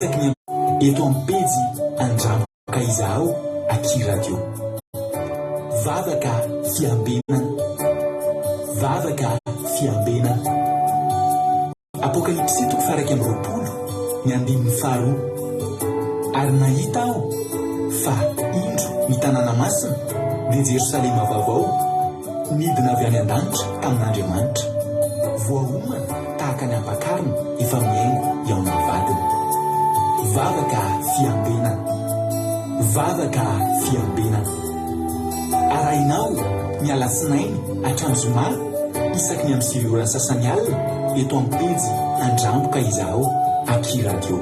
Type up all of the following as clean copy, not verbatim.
eto amin'ny pejy andramboka izaho aky radio. Vavaka fiambenana, vavaka fiambenana. Apokalipsy 1:20 ny andininy faharoa. Ary nahita aho fa indro ny tanàna masina dia Jerosalema vaovao nidina avy any an-danitra tamin'Andriamanitra, voaomana tahaka ny ampakarina efa miaingo eo amin'ny vadiny. Vavaka fiambenana, vavaka fiambenana. Arahinao ny alasinainy hatramin'ny zoma isaky ny amin'ny 9 ora sasany alina eto amin'ny pejy andramboka izaho aky radio.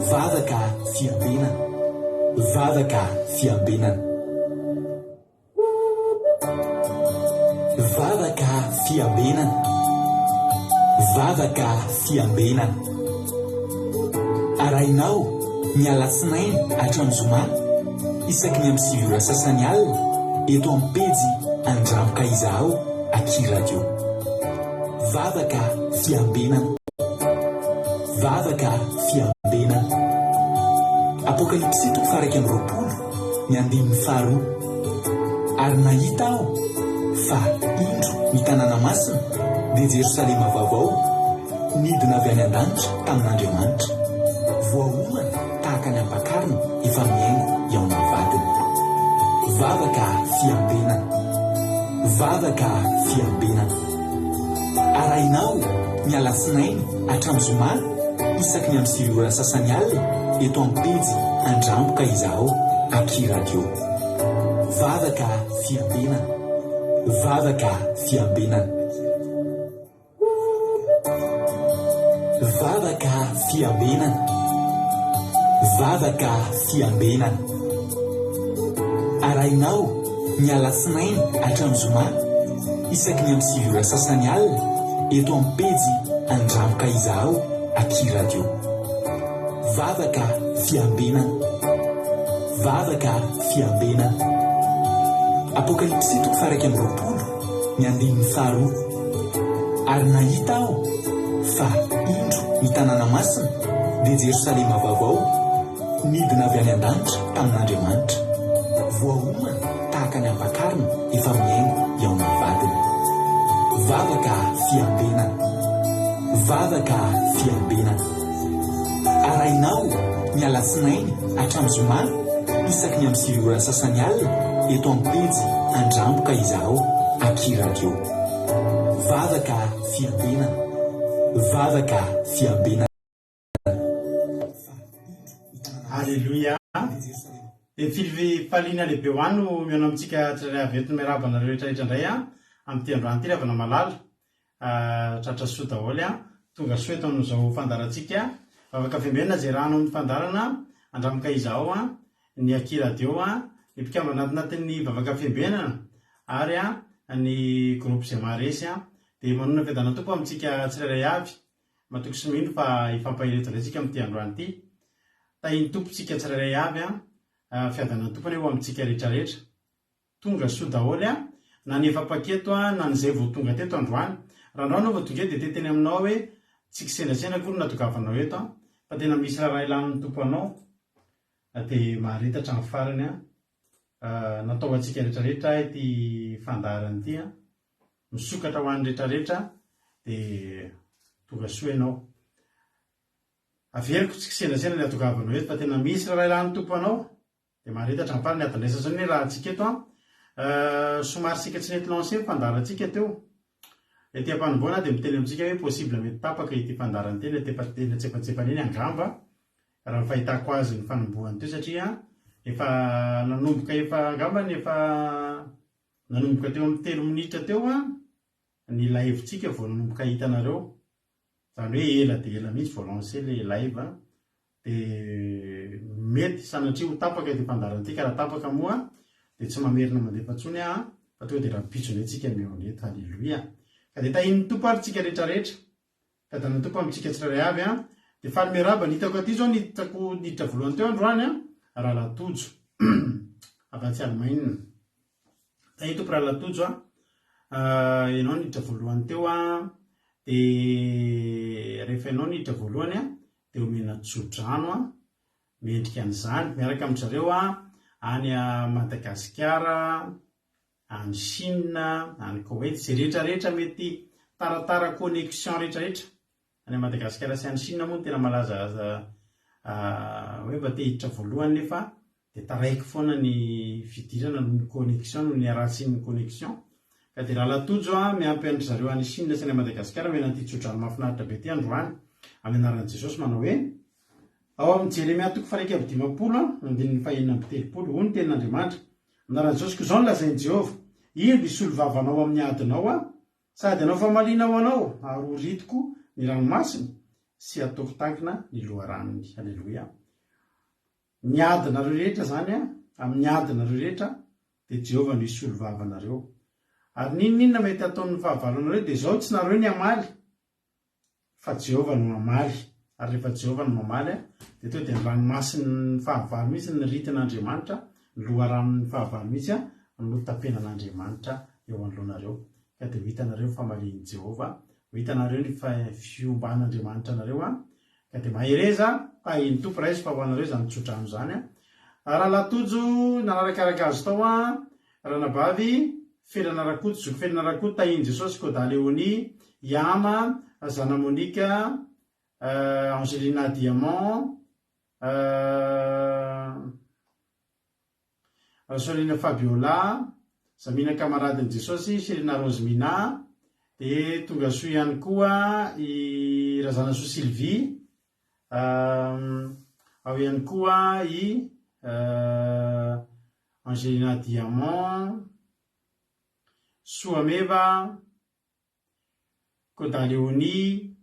Vavaka fiambenana, vavaka fiambenana. Vavaka fiambenana, vavaka fiambenana. Arahinao ny alasinainy hatramin'ny zoma isaky ny amin'ny 9 ora sasany alina eto amin'ny pejy andramboka izaho aky radio. Vavaka fiambenana, vavaka fiambenana. Apokalipsy 1:20 ny andininy faharoa. Ary nahita aho fa indro ny tanàna masina dia Jerosalema vaovao nidina avy any an-danitra tamin'Andriamanitra, voaomana tahaka ny ampakarina efa miaingo eo amin'ny vadiny. Vavaka fiambenana, vavaka fiambenana. Arahinao ny alasinainy hatramin'ny zoma isaky ny amin'ny 9 ora sasany alina eto amin'ny pejy andramboka izaho aky radio. Vavaka fiambenana, vavaka fiambenana. Vavaka fiambenana, vavaka fiambenana. Arahinao ny alasinainy hatramin'ny zoma isaky ny amin'ny 9 ora sasany alina eto amin'ny pejy andramboka izaho aky radio. Vavaka fiambenana, vavaka fiambenana. Apokalipsy 1:20 ny andininy faharoa. Ary nahita aho fa indro ny tanàna masina dia Jerosalema vaovao nidina avy any an-danitra tamin'Andriamanitra, voaomana tahaka ny ampakarina efa miaingo eo amin'ny vadiny. Vavaka fiambenana, vavaka fiambenana. Arahinao ny alasinainy hatramin'ny zoma isaky ny amin'ny 9 ora sasany alina eto amin'ny pejy andramboka izaho aky radio. Vavaka fiambenana, vavaka fiambenana. Alleluia. E filivy falina lehibe ho any no mihaona amintsika tsirairay avy eto miarabana rehetrarehetra indray amin'ny ty androany ty ravana malala tratra soa daholo tonga soa eto amin'izao fandarantsika. Vavaka fiambenana zay rano amin'ny fandarana andramboka izaho ny aky radio ny mpikambana anatin'ny vavaka fiambenana ary ny groupe zay maharesy dia manona fiadana tompo amintsika tsirairay avy matoky sy mino fa ifampahireto indraytsika amin'ity androany ty. Tahiny tompontsika tsirairay avy fiadana tompony eo amintsika rehetrarehetra. Tonga soa daholo na ny efa-paketo na ny zay vao tonga teto androany. Raha androany vao tonga dia teteny aminao hoe tsy kisendasena koa natogavanao eto fa tena misy raha ilan'ny tompo anao dia maharitatra amin'ny farany natao antsika rehetrarehetra ity fandarany ity misokatra ho an'ny rehetrarehetra dia tonga soa ianao. Averiko tsy kisendasena ny atogavanao eto fa tena misy raha ilan'ny tompo anao dia maharitatra amin'ny farany atandraisa zany hoe raha antsika eto somary sika tsy nety lancé fandarantsika teo. Ety ampanomboana dia miteny amintsika hoe possible mety tapaka ity fandarany teny teny tsepatsepany eny angamba raha ny fahitako azy ny fanombohany teo satria efa nanomboka efa angambany efa nanomboka teo amin'ny 3 minitra teo ny live-tsika vao nanomboka hitanareo. Zany hoe ela dia ela mihitsy vao lancé le live dia mety sanatria ho tapaka ity fandarany ity ka raha tapaka moa dia tsy mamerina mandefa ntsony fa tonga dia raha mipitsony antsika mioneto. Halleluia. Ka dia tahin'ny tompo ary tsika rehetrarehetra fiadana tompo amintsika tsirairay avy dia faly miaraba nitako aty zao niditra voalohany teo androany raha latojo avy antsy Alemaina. Tahin'ny tompo raha latojo ianao niditra voalohany teo dia rehefa ianao niditra voalohany dia omena tsodrano mendrika an'izany miaraka amin'zareo any Madagasikara, any Chine, any Koweït, izay rehetrarehetra mety taratara connexion rehetrarehetra any Madagasikara sy any Chine moa tena malaza hoe mba te hiditra voalohany nefa dia taraiky foana ny fidirana noho ny connexion noho ny aratsian'ny connexion. Ka dia raha latojo miampy andry zareo any Chine sy any Madagasikara mena ty tsodrano mahafinaritra be ty androany amin'ny anaran'i Jesosy manao hoe ao amin'ny Jeremia 3:20 andininy 4:30 hoy ny tenin'Andriamanitra anaran'i Jesosy ko izao no lazain'i Jehova ino misolo vavanao amin'ny adinao sady anao famaliana ho anao ary ho ritiko ny ranomasiny sy ataoko tankina ny loharanony. Aleloia. Ny adinareo rehetra zany amin'ny adinareo rehetra dia Jehova no hisolo vavanareo. Ary ninona mety ataon'ny fahavalonareo dia izao tsy nareo ny hamaly fa Jehova no hamaly. Ary rehefa Jehova no mamaly dia tonga dia ny ranomasiny fahavalo mihitsy ny ritin'Andriamanitra, ny loharanon'ny fahavalo mihitsy no tapenan'Andriamanitra eo anoloanareo. Ka dia ho hitanareo ny famalian'i Jehova, ho hitanareo ny fiomban'Andriamanitra anareo ka dia mahereza tahiny tompo raisy fa ho anareo izany tsodrano zany. Raha latojo nanarakaraka azy tao ranabavy felana rakoto, zoko felana rakoto tahiny Jesosy Kodaleoni, Yama, Zana Monika, Angelina Diamant, Solina Fabiola, Zamina kamaradin'i Jesosy, Serina Rosemina, dia tonga soa ihany koa i razana soa Sylvie, ao ihany koa i Angelina Diamant, Soameva, Kodaleoni,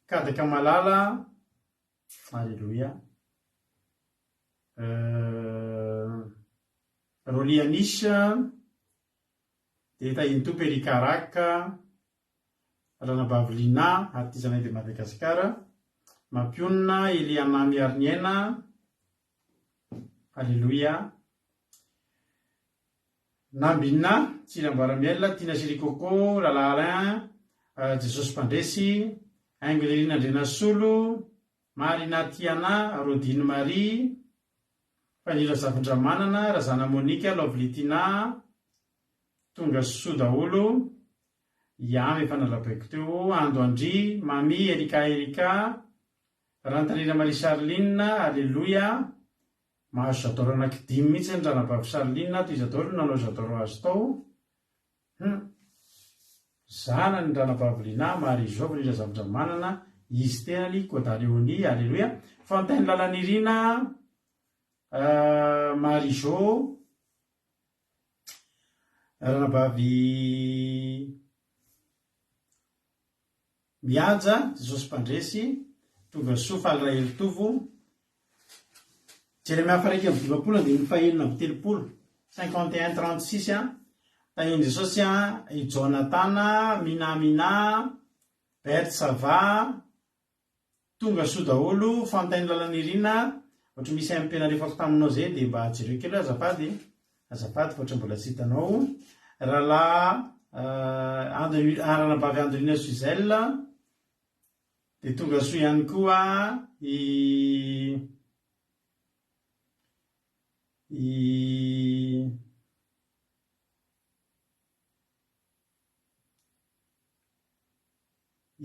Kadaka Malala, Alléluia, Rolianisha, dia tahiny tompo Erikaraka, Ranabavolina, artisanay de Madagasikara, Mampionina, Eliana Miarniena, Alléluia, Nambina, Tsilambaramiel, Tina Sirikoko, Lala Alain, Jesosy Pandresy, Angelerina Andrenasolo, Marina Tiana, Rodine Marie, Fanila Zavindramanana, Razana Monika, Lovlitina, tonga soa daholo, Yamy efa nalabaiko teo, Ando Andry, Mami, Erika, Rantanina Marie Charline, Alléluia, mahazo zadoro anankidimy mihitsy ny ranabavy Charline, toy zadoro nanao zadoro azy tao. Zana ny ranabavy Lina, Marie Jo, Fanila Zavindramanana, izy tenany Kodaleoni, Alléluia, Fontaine Lalanirina, Marie Jo, ranabavy Miaja, Jesosy Pandresy, tonga soa Falraely Tovo, Jeremia 4:20 dia ny 5:30, 51:36 tahiny Jesosy i Jonatana, Minamina, Bert Sava, tonga soa daholo, Fontaine Lalanirina, ohatra misy ampenalefako taminao zay dia mba jereo kely azafady fa ohatra mbola tsy hitanao. Rahalahy ranabavy Andrina Suzelle, dia tonga soa ihany koa i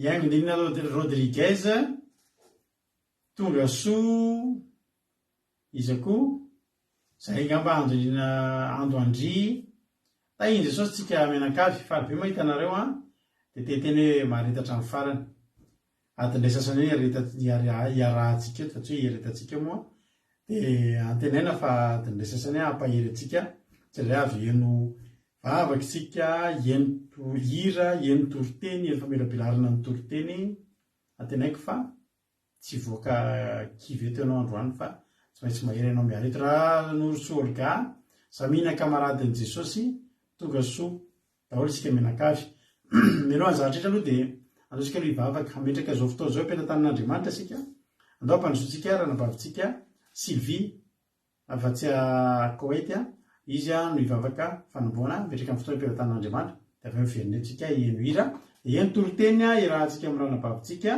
Angelina Rodriguez, tonga soa izako zay ngamba Ando Andry, tahiny Jesosy tsika menakavy faly be mahita anareo dia teteny hoe maharetatra amin'ny farany adin'ilay sasany hoe iarahantsika eto fa tsy hoe iaretatsika moa dia antenaina fa adin'ilay sasany ampahery antsika satria avy eno vavaksika, eno hira, eno toroteny, eno famelabelarana ny toroteny, antenaiko fa tsy voaka kivy eto ianao androany fa tsy maintsy mahery ianao miala eto. Raha Noroso Olga, Zamina kamaradin'i Jesosy, tonga soa daholo isika menakavy. Mialohan'ny zavatra rehetra aloha dia andao isika aloha hivavaka hametraka izao fotoana izao ampelantanan'Andriamanitra isika. Andao ampandrosoantsika ranabavitsika Sylvie avy atsy Koweït, izy no hivavaka fanomboana mipetraka amin'ny fotoana ampelantanan'Andriamanitra dia avy miverina antsika eno hira, eno toroteny irahantsika amin'ny ranabavitsika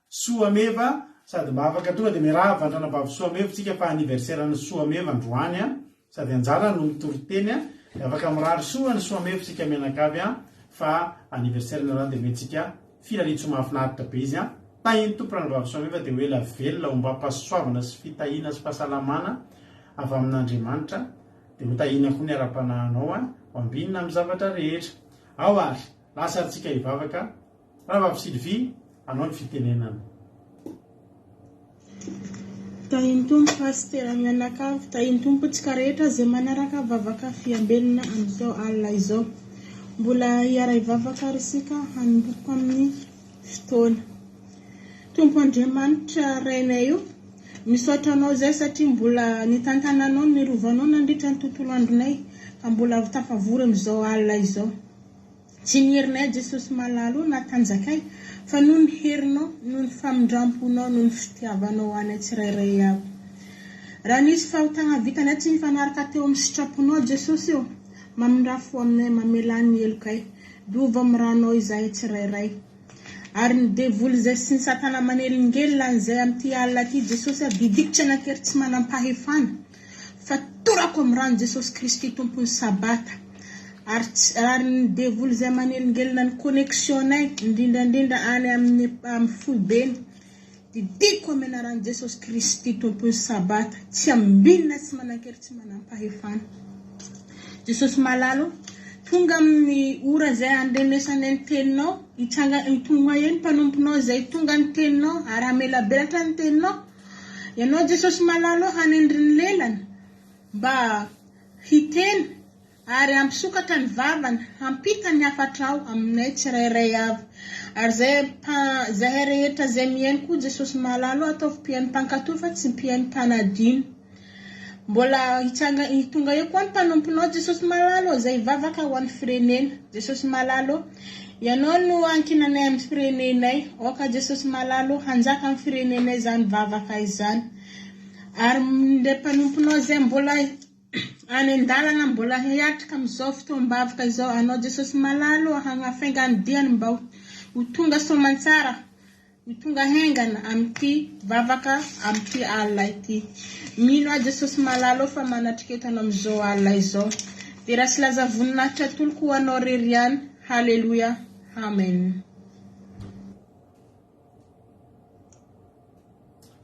Soameva sady mba afaka tonga dia miarahaba andranabavy soamevontsika fa aniversairen'ny soamevo androany a sady anjara no mitoryteny a dia afaka mirary soa ny soamevontsika mianakavy a fa aniversaireny raha dia mentsika filalitso mahafinaritra be izy a tahiny tompo ranavavy soameva dia hoe la velona omba mpahasoavana sy fitahina sy fahasalamana avy amin'Andriamanitra dia ho tahina koa ny ara-panahinao a ho ambinina amin'ny zavatra rehetra ao ary lasa atsika hivavaka rahavavy Sylvie anao ny fitenenana. Tahiny tompo pastera mianakavy, tahiny tompo tsika rehetra izay manaraka vavaka fiambelona amin'izao alina izao. Mbola hiara hivavaka ary isika hanomboka amin'ny fotoana. Tompo Andriamanitra rainay io, misaotra anao izay satria mbola nitantananao nirovanao nandritra ny tontolo andronay ka mbola avy tafavory amin'izao alina izao. Tsy nierinay Jesosy malalo na tanjakay fa noho ny herinao, noho ny famindramponao, noho ny fitiavanao anay tsirairay avy. Raha nisy fahotana vitanay tsy nifanaraka teo amin'ny sitraponao Jesosy io, mamindafo aminay mamelany elokay, dova miranao izahay tsirairay. Ary ny devoly izay sy ny satana manelingelina izay amin'ity alina ity Jesosy didikitra anankery tsy manam-pahefana fa torako amin'ny rano Jesosy Kristy tompony sabata. Ary ny devoly izay manelingelina ny connexionnay indrindrandrindra any amin'ny foibeny didiko amin'ny anaran'i Jesosy Kristy tompony sabata tsy ambinina tsy manankery tsy manam-pahefana. Jesosy malalo tonga amin'ny ora izay andrenesanay ny teninao itonga eny mpanomponao izay tonga ny teninao ary amelabelatra ny teninao ianao Jesosy malalo hanendry ny lelana mba hiteny ary ampisokatra ny vavana hampita ny afatrao aminay tsirairay avy ary zay rehetra izay mihaino koa Jesosy malalo ataovy mpihaino mpankatoy fa tsy mpihaino mpanadino. Mbola hitonga eo koa ny mpanomponao Jesosy malalo izay vavaka ho an'ny firenena. Jesosy malalo ianao no ankinanay amin'ny firenenay, oka Jesosy malalo hanjaka amin'ny firenenay izany vavaka izany. Ary le mpanomponao izay mbola any an-dalana mbola hiatrika amin'izao fotoam-bavaka izao, anao Jesosy malalo hanafainga ny diany mba ho tonga soamantsara, ho tonga haingana amin'ity vavaka amin'ity alina ity. Mino a Jesosy malalo fa manatriketanao amin'izao alina izao. Dia raha sy laza voninahitra toloko ho anao rery ihany. Halleluja. Amen.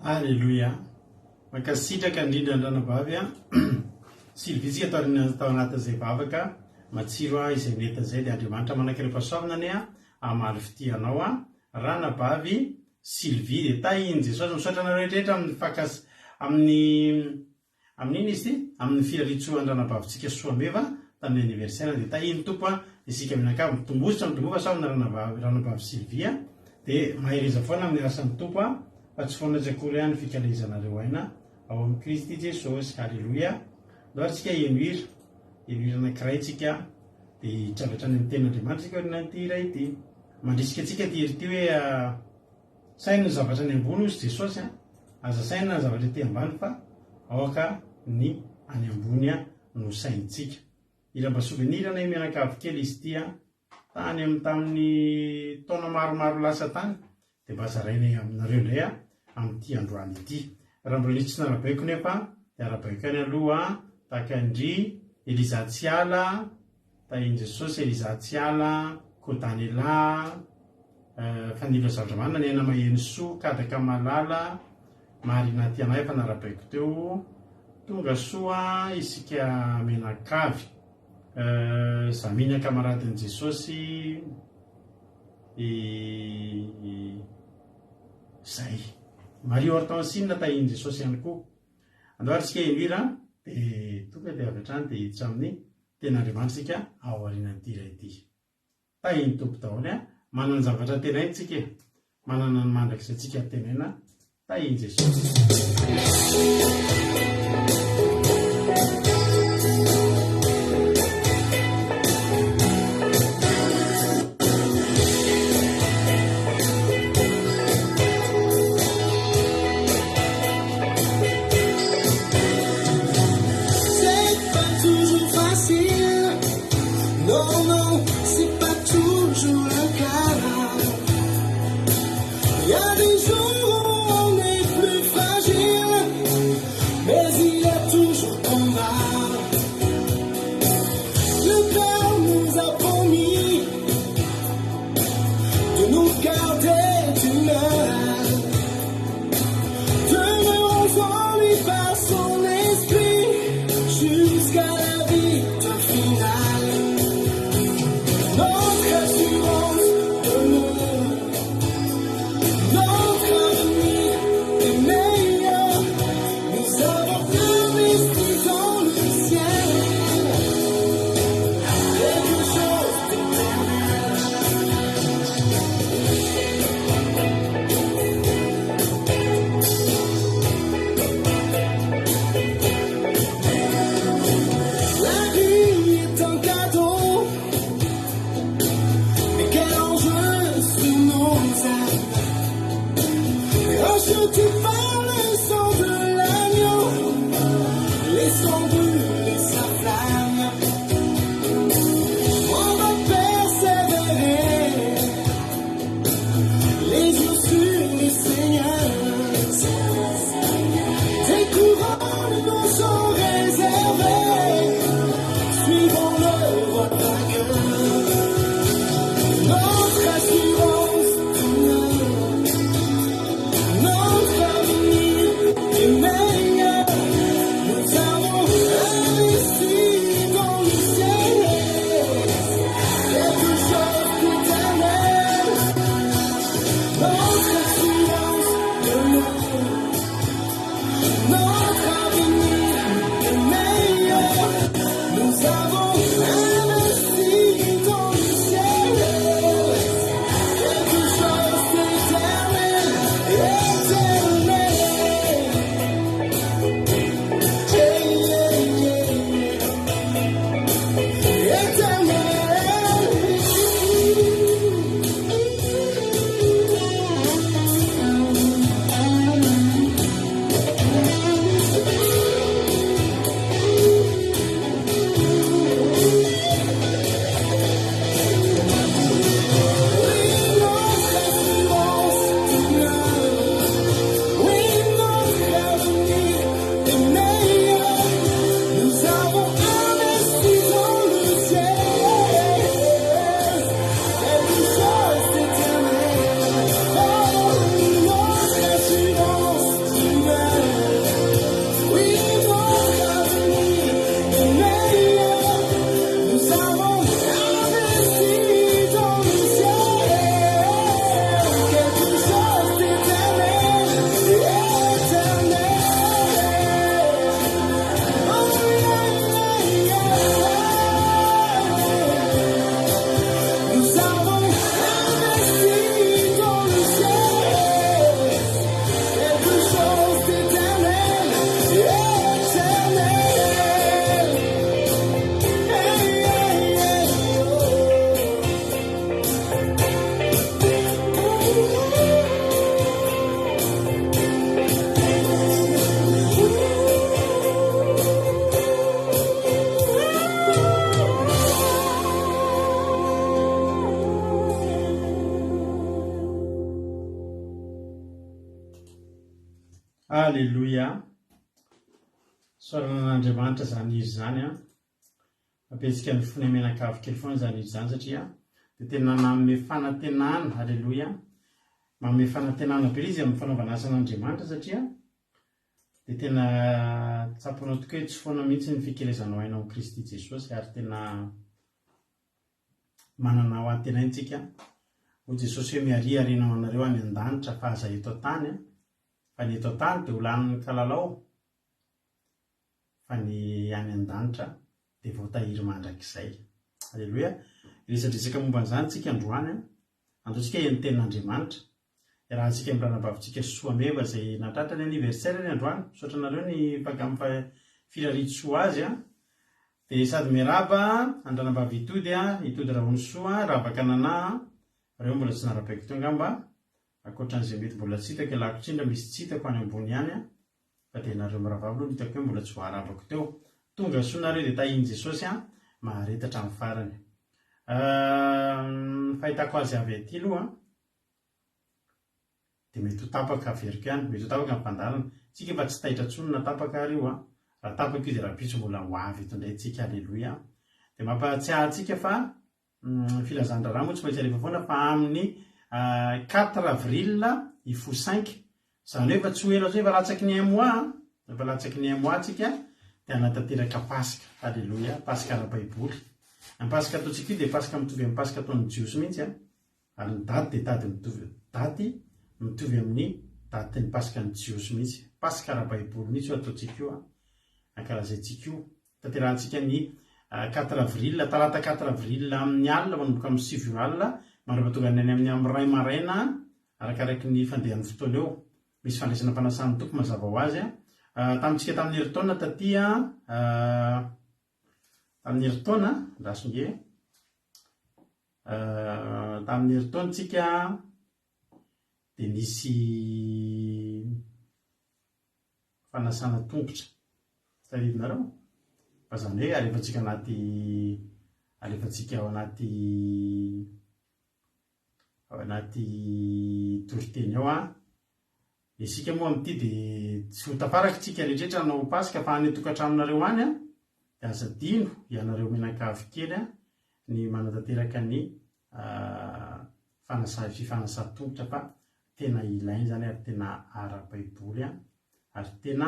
Halleluja. Mankasitraka indrindra andranavavy a Sylvie tao anatin'izay vavaka matsiro a izay mety izay dia Andriamanitra manankeram-pahasoavana ane a amaly fitianao a ranavavy Sylvie dia tahiny Jesosy misaotra anao rehetrarehetra amin'ny izy ty amin'ny filalitsoan'ny ranavavitsika soameva tamin'ny aniversaire dia tahiny tompo a isika mianakavy mitombozotra mitombo fahasoavana ranavavy Sylvie dia mahereza foana amin'ny rasan'ny tompo a fa tsy foana tsakory ihany fikalezanareo aina ao amin'ny Kristy Jesosy. Halleluja. Loatsika ienohira anankiray tsika dia hitravatra any amin'ny ten'Andriamanitra tsika orinan'ity iray ity mandrisika tsika ty hery ty hoe saina ny zavatra ny ambony ozy Jesosy a aza saina ny zavatra ty ambany fa aoka ny any ambony a no saintsika. Iramba souvenir nay mianakavy kely izy ty a tamin'ny taona maromaro lasa tany dia mba zarainay aminareo indray a amin'ity androany ity. Raha mbola litsy narabaiko nefa dia arabaiko any aloha tahaka indry Eliza Tsiala, tahiny Jesosy Eliza Tsiala, Kodanela, Fanilo Zavatra Manana, Nena Maheno Soa, Kadaka Malala, Marina Tianay fa narabaiko teo, tonga soa isika menakavy, Zamina kamaradin'i Jesosy, zay. Mario Hortensine tahiny Jesosy ihany koa. Andoharisika ihira dia tonga dia avy hatrany dia hiditra amin'ny ten'Andriamanitra isika ao aorianan'ity iray ity. Tahiny tompo daholo a manana ny zavatra tenaina tsika e, manana ny mandrakizay tsika tenaina tahiny Jesosy. Il y a des jours où on est nous sont réservés, suivons le votre cœur. Notre assurance, notre avenir est meilleur. Nous avons investi dans le ciel, quelque chose d'éternel. Notre assurance, notre avenir est meilleur. Nous avons investi dans le ciel, quelque chose d'éternel, éternel. Alleluia. Soranan'Andriamanitra zany izy zany a, ampiantsika ny fony menakavy kely foana zany izy zany satria dia tena nanome fanantenana. Alleluia. Manome fanantenana be izy amin'ny fanaovana asan'Andriamanitra satria dia tena tsapanao tokoa hoe tsy foana mihitsy ny fikelezanao ainao Kristy Jesosy, ary tena manana ho antenaintsika ho Jesosy hoe miariarinao anareo any an-danitra fa aza eto an-tany a. Fa ny eto an-tany dia ho lanin'ny kalalao, fa ny any an-danitra dia voatahiry mandrakizay. Alleluia. Resadresaka momba an'izany tsika androany a, andaontsika eny tenin'Andriamanitra. Raha antsika miranabavitsika soa meva izay natratra ny anniversaire ny androany, misaotra anareo ny firaritsoa azy a. Dia sady miaraba andranabavy hitody a, hitody Rahonosoa, Ravakanana, ireo mbola tsy narapaiko teo angamba. Ankoatran'izay mety mbola tsy hitako ialako tsindra, misy tsy hitako any ambony ihany a, fa dia nareo miravavy aloha hitako hoe mbola tsy voaravako teo. Tonga soanareo dia tahiny Jesosy a, maharetatra amin'ny farany. Fahitako azy avy aty aloha dia mety ho tapaka averiko ihany, mety ho tapaka amin'ny mpandalana. Tsika efa tsy tahitra tsony na tapaka ary io a, raha tapaka io dia raha pitso mbola ho avy eto indray tsika. Alleluia. Dia mampahatsiahy antsika fa filazan-draharaha moa tsy maintsy alefa foana fa amin'ny 4 avril ifo 5, izany hoe efa tsy ho ela zao, efa latsaky ny 1 mois, efa latsaky ny 1 mois tsika dia hanatanteraka Pasika. Alleluia. Pasika ara-baiboly. Ny Pasika ataontsika io dia Pasika mitovy amin'ny Pasika ataon'ny Jiosy mihitsy a, ary ny daty dia daty mitovy, daty mitovy amin'ny daty ny Pasika ny Jiosy mihitsy. Pasika ara-baiboly mihitsy io ataontsika io a, ankalazaintsika io. Tanterahantsika ny 4 avril, talata 4 avril amin'ny alina manomboka amin'ny 7 alina, mandrapatonga ny any amin'ny 2 maraina, arakaraky ny fandehan'ny fotoana eo. Misy fandraisana mpanasany toko mazava ho azy a. Tamintsika tamin'ny herintaona tatya, tamin'ny herintaona rasinge, tamin'ny herintaona tsika dia nisy fanasana tongotra. Tadidinareo fa zany hoe alefantsika ao anaty toriteny ao a, Isika moa amin'ity dia tsy ho tafarakytsika rehetrarehetra hanao pasika fa any tokantramonareo any dia aza dino ianareo menakavy kely ny manatanteraka ny fifanasa-tongotra fa tena ilainy zany ary tena ara-baiboly ary tena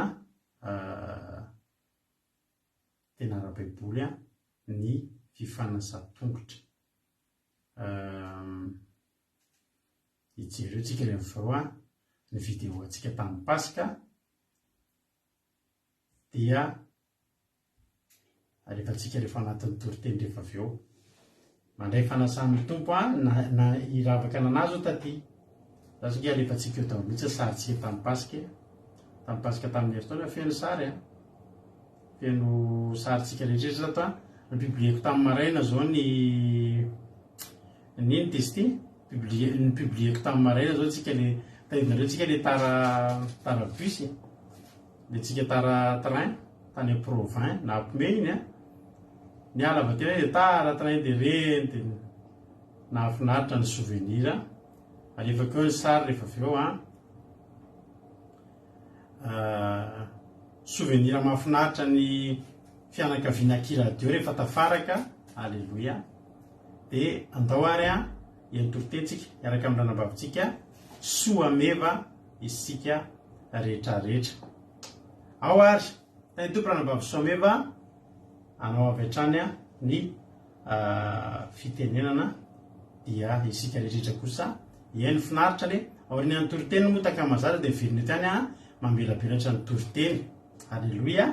ara-baiboly ny fifanasa-tongotra. Ijereo tsika rehefa ny video antsika tamin'ny pasika dia rehefa rehefa anatin'ny toriteny rehefa avy eo mandray fanasan'ny tompo na iravaka nanazy taty zasika alefantsika eo tao mihitsy sarytsika tamin'ny pasika tamin'ny heritaona feno sary feno sarytsika rehetrarehetra zato ny publieko tamin'ny maraina zao ny niny testy ny publieko tamin'ny maraina zao tsika le tahidinareo tsika le tarabus le tsika tara-train tany provin na apome iny ny alava tena dia tara-train dia reny dia nahafinaritra ny souvenir alefako eo ny sary rehefa avy eo souvenir mahafinaritra ny fianakaviana kiradio rehefa tafaraka. Alleluia. Dia andao ary entoritentsika iaraka amin'ny ranambavitsika soa meva isika rehetrarehetra. Ao ary tany tompo ranambavy soa meva anao avy hatrany ny fitenenana dia isika rehetrarehetra kosa eny finaritra le aoriana ny toriteny moa takamazaza dia miverina tany mambelabelatra ny toriteny. Alleluia.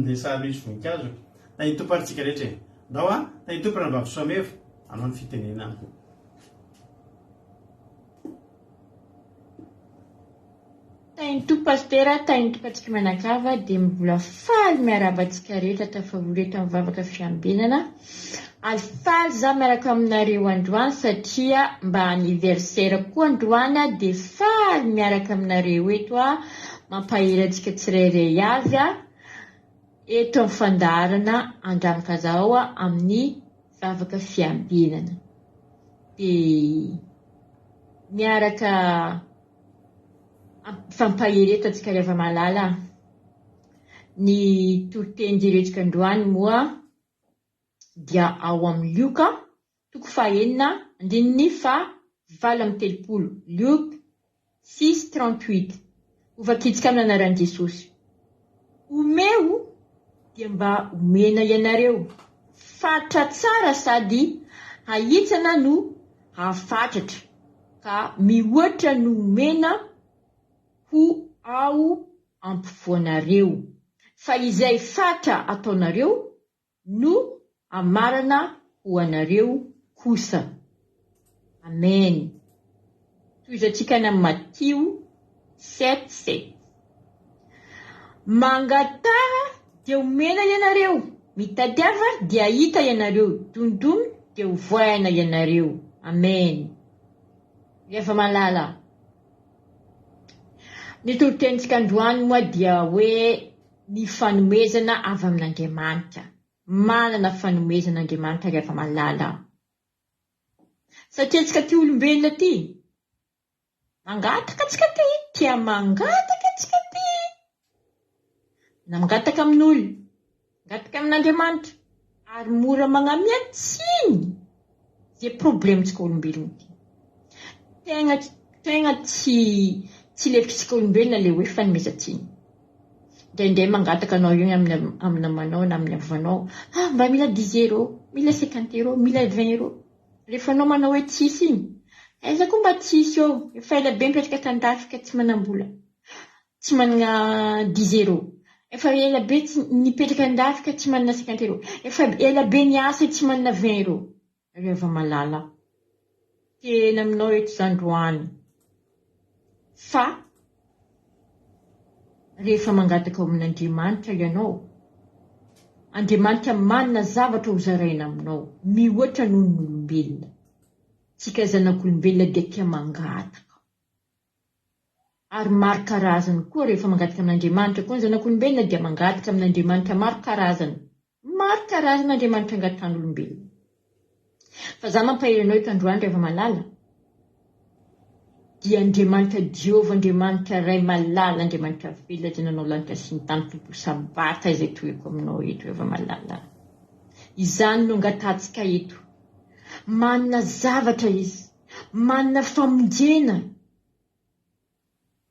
Dia sary misy voninkazo tany tompo ary tsika rehetra ndao tany tompo ranambavy soa meva anao ny fitenenana. Tany tompo pastera, tany tompo atsika manakava dia mivola faly miaraba atsika rehetra tafavory eto amin'ny vavaka fiambinana. Ary faly za miaraka aminareo androany satria mba anniversaire koa androany dia faly miaraka aminareo eto mampahery atsika tsirairay avy eto amin'ny fandarana andramaka zao amin'ny vavaka fiambinana. Dia miaraka fampahery eto atsika rehefa malala ny toriteny jeretsika androany moa dia ao amin'ny Luka toko fahaenina andininy fa 7:30 Luka 6:38 ovakitsika amin'ny anaran'i Jesosy. Omeo dia mba omena ianareo fatra tsara sady ahitsana no hafatratra ka mihoatra no omena ho ao ampovoanareo fa izay fatra ataonareo no amarana ho anareo kosa. Amen. Toizatsika na Matteo 7:7. Mangatara dia omena ianareo, mitadiava dia hita ianareo, dondomy dia hovoahana ianareo. Amen. Rehefa malala. Ny toritentsika androany moa dia hoe ny fanomezana avy amin'Andriamanitra. Manana fanomezan'Andriamanitra rehefa malala. Satria tsika ty olombelona ty mangataka tsika ty, tia mangataka tsika ty. Na mangataka amin'olo, mangataka amin'Andriamanitra, ary mora magnamia tsiny zay problemtsika olombelona ty. Tegna tsy lefitritsika olombelona le hoe fanomezan-tsiny. Indraindray mangataka anao io amin'ny namanao na amin'ny avanao, mba mila 10 €, mila 50 €, mila 20 €. Rehefa anao manao hoe tsisy iny, aiza koa mba tsisy eo, efa ela be mipetraka tandafika tsy manambola, tsy manana 10 €. Efa ela be nipetraka andafika tsy manana 50 €. Efa ela be niasa tsy manana 20 €. Rehefa malala. Tena aminao eto zandroany. Fa rehefa mangataka amin'Andriamanitra ianao, Andriamanitra manana zavatra ho zaraina aminao, mihoatra noho ny olombelona. Tsika zanak'olombelona dia tia mangataka. Ary maro karazany koa rehefa mangataka amin'Andriamanitra koa ny zanak'olombelona dia mangataka amin'Andriamanitra maro karazany. Maro karazana Andriamanitra angatan'olombelona. Fa za mampahery anao eto androany rehefa malala. dia Andriamanitra Jehovah, Andriamanitra ray malala, Andriamanitra velatra nanao lanitra sy ny tany tompo sabata izay toeko aminao eto Jehova malala. Izany no angatantsika eto. Manana zavatra izy, manana famonjena,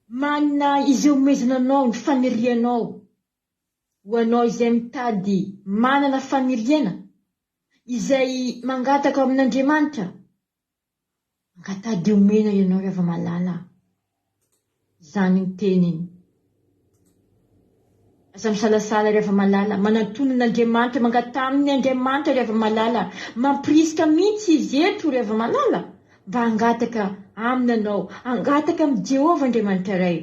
manana izay omezana anao, ny fanirianao. Ho anao izay mitady manana faniriana, izay mangataka amin'Andriamanitra, mangatady omena ianao Jehova malala. Izany ny teniny. Asa misalasala Jehova malala, manantonan'Andriamanitra, mangataminy Andriamanitra Jehova malala, mampirisika mihitsy izy eto Jehova malala, mba hangataka aminanao, hangataka amin'ny Jehova Andriamanitra ray,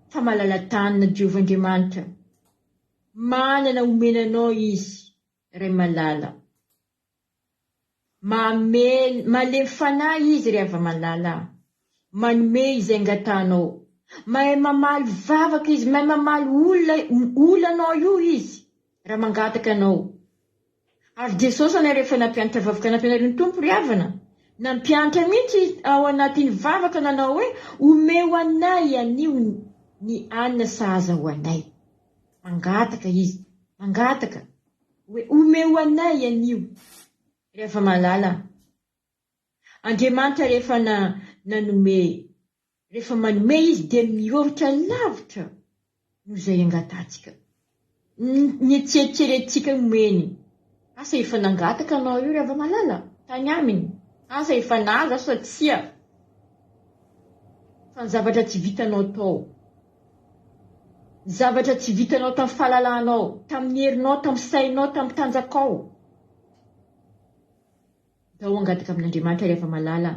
fa malala tanina Jehova Andriamanitra. Manana omenanao izy, ray malala. Malemy fanahy izy Jehova malala, manome izay angatanao. Mahay mamaly vavaka izy, mahay mamaly olanao io izy, raha mangataka anao. Ary Jesosy anay rehefa nampianatra vavaka nampianariny ny tompo ry havana, nampianatra mihitsy ao anatin'ny vavaka nanao hoe omeo anay anio ny anina sahaza ho anay. Mangataka izy, mangataka hoe omeo anay anio rehefa malala. Andriamanitra rehefa nanome, rehefa manome izy dia mioritra lavitra no izay angatantsika. Ny etseretseretsika omeny. Asa efa nangataka anao io rehefa malala tany aminy. Asa efa naza asa tsia. Fa ny zavatra tsy vitanao tao. Ny zavatra tsy vitanao tamin'ny fahalalanao, tamin'ny herinao, tamin'ny sainao, tamin'ny tanjakao. Dao angataka amin'Andriamanitra rehefa malala.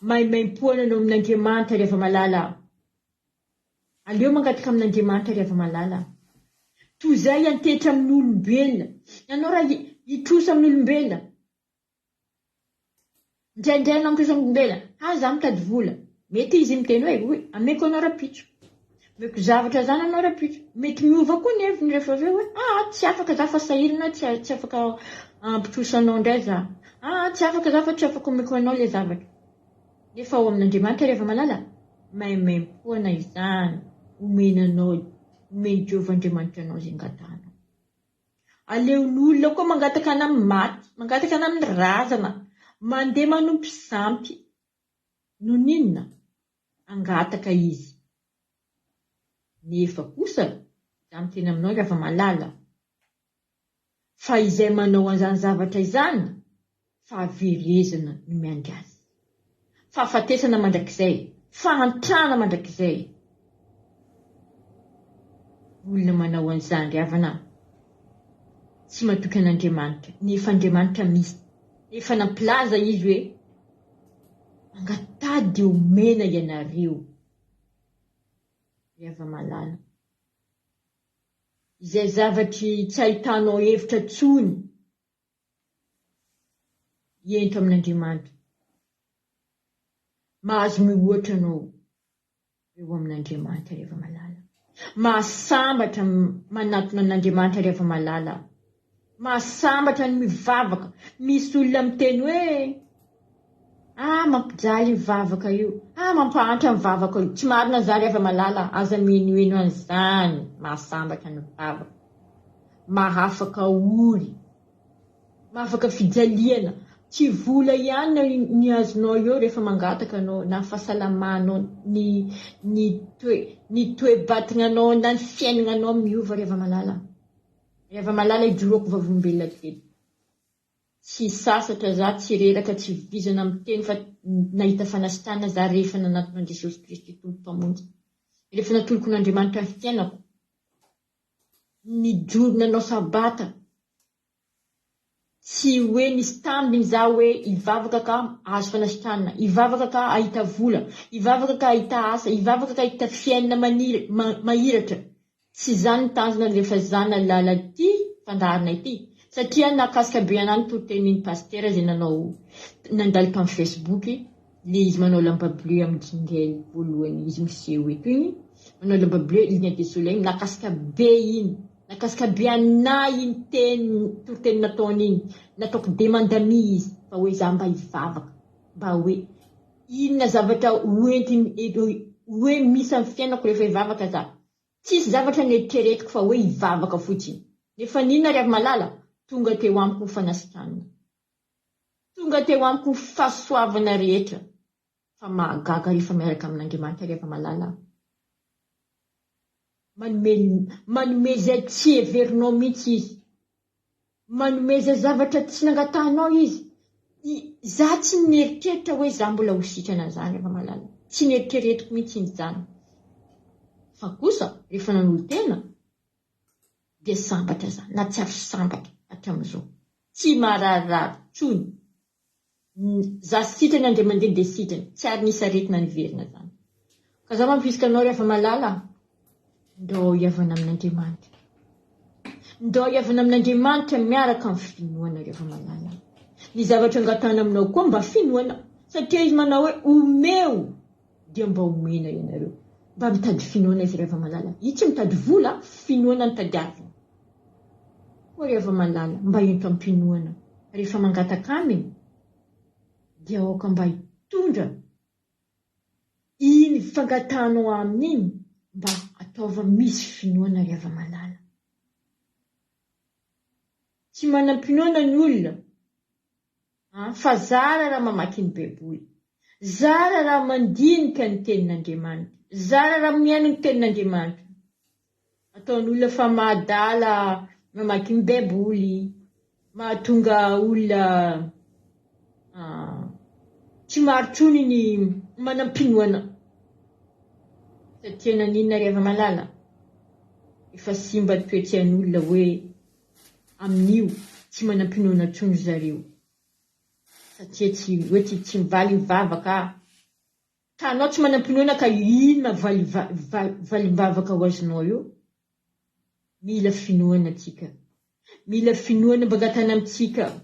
Maimaim-poana no amin'Andriamanitra rehefa malala. Aleo mangataka amin'Andriamanitra rehefa malala. Toy izay antetra amin'ny olombelona. Ianao raha hitrosa amin'ny olombelona. Indraindray anao mitrosa amin'ny olombelona. Zaho mitady vola. Mety izy miteny hoe, ameko anao rapitso. Ameko zavatra zany anao rapitso. Mety miova koa ny heviny rehefa avy hoe, tsy afaka za fa sahirana, tsy afaka ampitrosa anao indray za. Tsy afaka za fa tsy afaka ameko anao le zavatra. Nefa ao amin'Andriamanitra rehefa malala, maimaim-poana izany, omenanao, omeny Jehova Andriamanitra anao izay angatanao. Aleon'olona koa mangataka ana amin'ny maty, mangataka ana amin'ny razana, mandeha manompo sampy. No ninona? Angataka izy. Nefa kosa, za miteny aminao rehefa malala, fa izay manao an'izany zavatra izany, fa averezana no miandry azy. Fahafatesana mandrakizay, fahantrana mandrakizay. Olona manao an'izany ry havana, tsy matoky an'Andriamanitra, nefa Andriamanitra misy. Efa nampilaza izy hoe, mangatady omena ianareo. Rehefa malala. Izay zavatry tsy ahitanao hevitra tsony, ento amin'Andriamanitra. Mahazo mihoatra anao eo amin'Andriamanitra rehefa malala. Mahasambatra manatona an'Andriamanitra rehefa malala. Mahasambatra ny mivavaka. Misy olona miteny hoe, mampijaly ny vavaka io. Mampahantra ny vavaka io. Tsy marina zany rehefa malala. Aza mihenoheno an'izany. Mahasambatra ny vavaka. Mahafaka ory. Mahafaka fijaliana. Tsy vola ihany ny azonao eo rehefa mangataka anao, na fahasalamanao, ny toe-batinanao, na ny fiainanao miova rehefa malala. Rehefa malala idoroako vavolombelona telo. Tsy sasatra za, tsy reraka, tsy vizana amin'ny teny, fa nahita fanasitana za rehefa nanatona Jesosy Kristy tompo mpamonjy. Rehefa natoloko n'Andriamanitra ny fiainako, nijoro nanao sabata. Tsy hoe nisy tambiny za hoe ivavaka ka azo fanasitana, ivavaka ka ahita vola, ivavaka ka ahita asa, ivavaka ka ahita fiainana mahiratra. Tsy zany tanjona rehefa zana lala ty fandaharana ity. Satria nakasika be anany totenin'ny pasteur izay nandalo tamin'ny Facebook, le izy manao lamba bleu amin'ny jingle voalohany, izy miseho eto iny, manao lamba bleu, ligne de soleil, nakasika be iny. Nakasika be anay iny teny, toriteny nataony iny. Nataoko demandami izy, fa hoe za mba hivavaka, mba hoe inona zavatra hoe misy amin'ny fiainako rehefa hivavaka za. Tsisy zavatra neritreretiko fa hoe hivavaka fotsiny. Nefa ninona ry Malala, tonga teo amiko ny fanasitrana. Tonga teo amiko ny fahasoavana rehetra. Fa mahagaga rehefa miaraka amin'Andriamanitra ry Malala. Manome zay tsy heverinao mihitsy izy. Manome zay zavatra tsy nangatanao izy. Za tsy neritreritra hoe za mbola ho sitrana zany ry Malala. Tsy neritreretiko mihitsy izany. Fa kosa rehefa nanolo tena dia sambatra za, na tsy avy sambatra hatramin'izao. Tsy mararary tsony. Za sitrana andray mandeha dia sitrana, tsy ary nisy aretina niverina zany. Ka za mampisika anao ry Malala, ndao hiavana amin'Andriamanitra. Ndao hiavana amin'Andriamanitra miaraka amin'ny finoana ry Malala. Ny zavatra angatana aminao koa mba finoana, satria izy manao hoe omeo dia mba omena ianareo. Mba mitady finoana izy ry Malala. Izy tsy mitady vola, finoana ny tadiavina. Koa ry Malala, mba ento am-pinoana. Rehefa mangataka aminy, dia aoka mba hitondra iny fangatanao amin'iny mba ataova misy finoana ry Malala. Tsy manam-pinoana ny olona. Fa zara raha mamaky ny Baiboly. Zara raha mandinika ny tenin'Andriamanitra. Zara raha miaino ny tenin'Andriamanitra. Ataon'olona fa madala mamaky ny Baiboly. Mahatonga olona tsy marotrony ny manam-pinoana. Satria naninona ry Malala? Efa simba toetran'olona hoe amin'io tsy manam-pinoana tsony zareo. Satria tsy mivaly mivavaka. Ka anao tsy manam-pinoana ka inona valy mivavaka ho azonao io? Mila finoana tsika. Mila finoana mba angatana amintsika.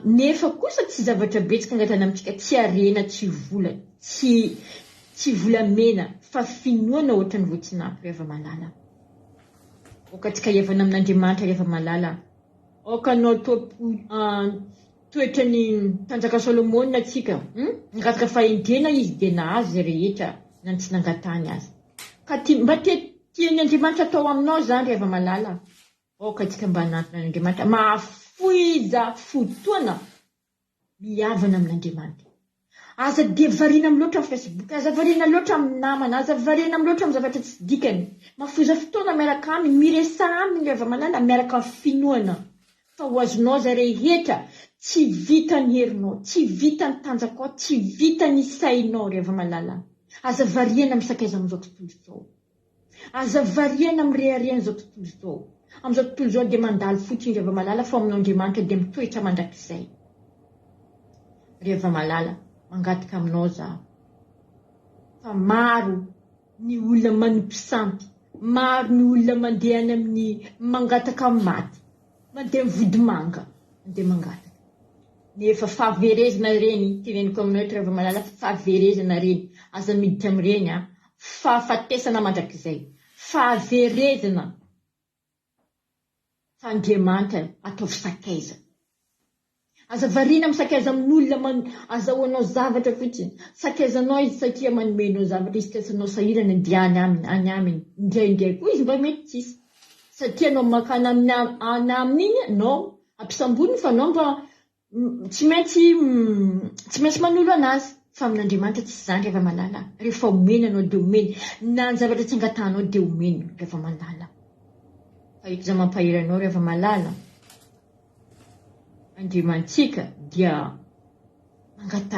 Nefa kosa tsy zavatra betsaka angatana amintsika. Tsy arena, tsy vola, tsy volamena. Fa finoana ohatrany voatsinapy ry Malala. Oka tsika hiavana amin'Andriamanitra ry Malala. Oka anao toetra ny Tanjaka Solomona atsika. Nangataka fahendrena izy dia nahazo rehetra na tsy nangatany azy. Ka mba tian'ny Andriamanitra atao aminao zany ry Malala. Oka tsika mba anatona n'Andriamanitra. Mahafoiza fotoana mihavana amin'Andriamanitra. Aza dia variana amin'ny loatra amin'ny Facebook, aza variana loatra amin'ny namana, aza variana amin'ny loatra amin'ny zavatra tsy dikany. Mahafoiza fotoana miaraka aminy, miresa aminy ry Malala, miaraka amin'ny finoana. Fa ho azonao za rehetra, tsy vita ny herinao, tsy vita ny tanjakao, tsy vita ny sainao ry Malala. Aza variana amin'ny sakaiza amin'izao tontolo izao. Aza variana amin'ny reharena izao tontolo izao. Amin'izao tontolo izao dia mandalo fotsiny ry Malala, fa amin'io Andriamanitra dia mitoetra mandrakizay. Ry Malala, mangataka aminao za. Fa maro ny olona manompisampy, maro ny olona mandeha any amin'ny mangataka amin'ny maty, mandeha mivody manga, mandeha mangataka. Nefa fahaverezana reny, teneniko aminao ry Malala, fahaverezana reny. Aza miditra amin'ireny, fahafatesana mandrakizay, fahaverezana. Fa Andriamanitra ataovy sakaiza. Aza variana amin'ny sakaiza amin'olona azahoanao zavatra fotsiny. Sakaizanao izy satria manomenao zavatra, izy kasanao sahirana dia any aminy. Indraindray koa izy mba mety tsisy. Satria anao makana amin'iny, anao ampisamboniny fa anao mba tsy maintsy manolo anazy. Fa amin'Andriamanitra tsy izany ry Malala. Rehefa omena anao dia omena. Na ny zavatra tsy angatanao dia omena ry Malala. Fa ito za mampahiranao ry Malala. Andriamantsika dia mangata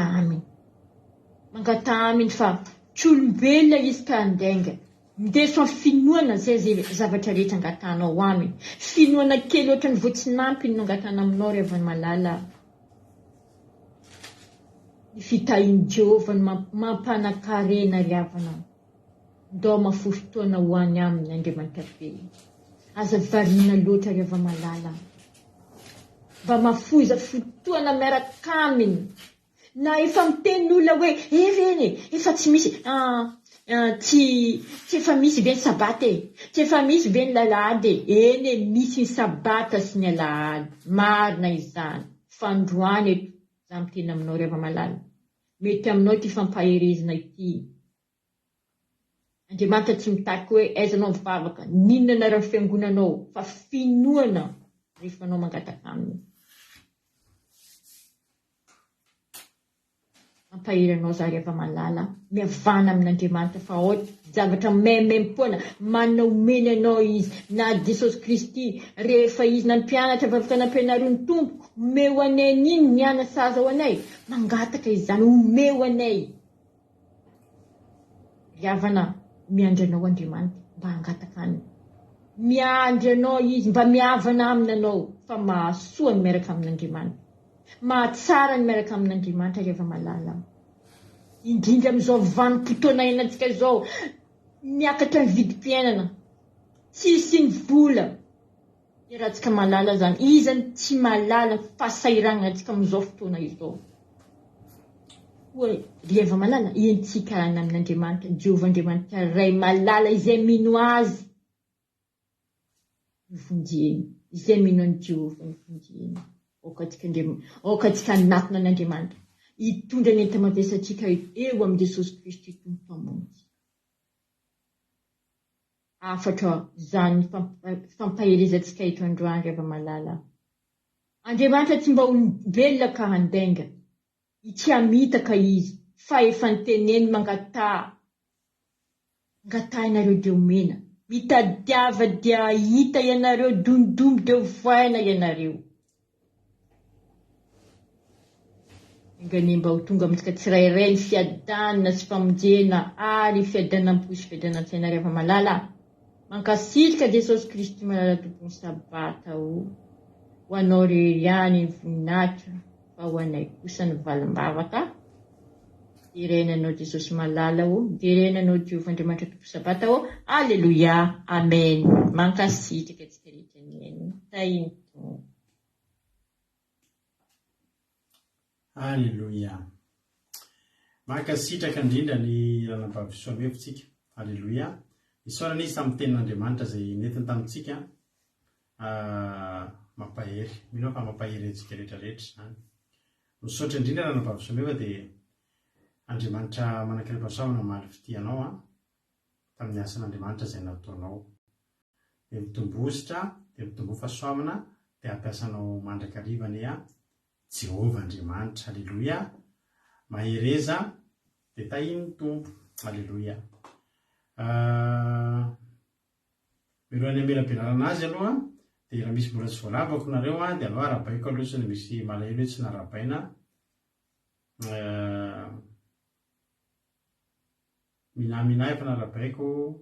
aminy fa tsy olombelona izy ka andainga. Mindeso amin'ny finoana zay zavatra rehetra angatanao aminy. Finoana kely ohatrany voatsinapy no angatana aminao ry Malala. Ny fitahian'i Jehovah mampanakarena ry havana. Ndao mafofotoana ho any aminy Andriamanitra be. Aza variana loatra ry Malala. Mba mafoiza fotoana miaraka aminy. Na efa miteny olona hoe reny, efa tsy misy tsy efa misy ve ny sabata tsy efa misy ve ny lalady eny misy ny sabata sy ny alahady. Marina izany. Fa androany eto za miteny aminao ry Malala. mety aminao ty fampahirizina ity. Andriamanitra tsy mitariky hoe aizanao mivavaka, ninona anareo ny fiangonanao, fa finoana rehefa anao mangataka aminy. Mampahiranao za rehefa malala, miavana amin'Andriamanitra fa ohatry zavatra memem-poana, manomeny anao izy, na Jesosy Kristy, rehefa izy nampianatra vavaka nampianario ny tompoko, omeo anay niny niana saza ho anay, mangataka izany, omeo anay. Riavana, miandry anao Andriamanitra, mba hangataka any. Miandry anao izy, mba miavana aminy anao, fa mahasoa ny miaraka amin'Andriamanitra. Mahatsara ny miaraka amin'Andriamanitra rehefa malala. Indrindra amin'izao vanim-potoana iainantsika izao, miakatra ny vidim-piainana, tsisy ny vola. Rahantsika malala zany, izany tsy malala fahasahiranantsika amin'izao fotoana izao. Hoe rehefa malala, entsika any amin'Andriamanitra, Jehovah Andriamanitra ray malala izay mino azy. Mivonjeny, izay mino any Jehovah mivonjeny. Aokatsika natona an'Andriamanitra. Hitondra ny enta-mavesantsika eo amin'ny Jesosy Kristy tompo mpamonjy. Afatra zany fampahirizantsika eto androany rehefa malala. Andriamanitra tsy mba olombelona ka handainga. Tsy hamitaka izy, fa efa niteneny mangatà ianareo dia omena. Mitadiava dia hita ianareo, dondombo dia hovaina ianareo. Engany mba ho tonga amintsika tsirairay ny fiadanana sy famonjena ary fiadanam-po sy fiadanam-tsaina rehefa malala. Mankasitrika Jesosy Kristy malala tompony sabata ho anao rery ihany ny voninahitra, fa ho anay kosa ny valim-bavaka. Direnanao Jesosy malala ho, direnanao Jehovah Andriamanitra tompo sabata ho. Alleluia, amen. Mankasitrika tsika rehetra ny ainy. Tahiny. Alleluia. Mankasitraka indrindra ny ranam-pahavisoamefotsika. Alleluia. Isaorana izy tamin'ny tenin'Andriamanitra izay netiny tamintsika, mampahery. Mino fa mampahery antsika rehetrarehetra zany. Misaotra indrindra ranam-pahavisoamefa dia Andriamanitra manankiram-pahasoavana maly fitianao tamin'ny asan'Andriamanitra izay nataonao. Dia mitombositra, dia mitombo fahasoavana, dia ampiasanao mandrakarivany Jehovah Andriamanitra. Alleluia. Mahereza dia tahiny tompo. Alleluia. Miro any amela-pianarana azy aloha, dia raha misy mbola tsy voalavako nareo dia aloha arabaiko aloha sy misy malahelo hoe tsy narabaina. Minamina efa narabaiko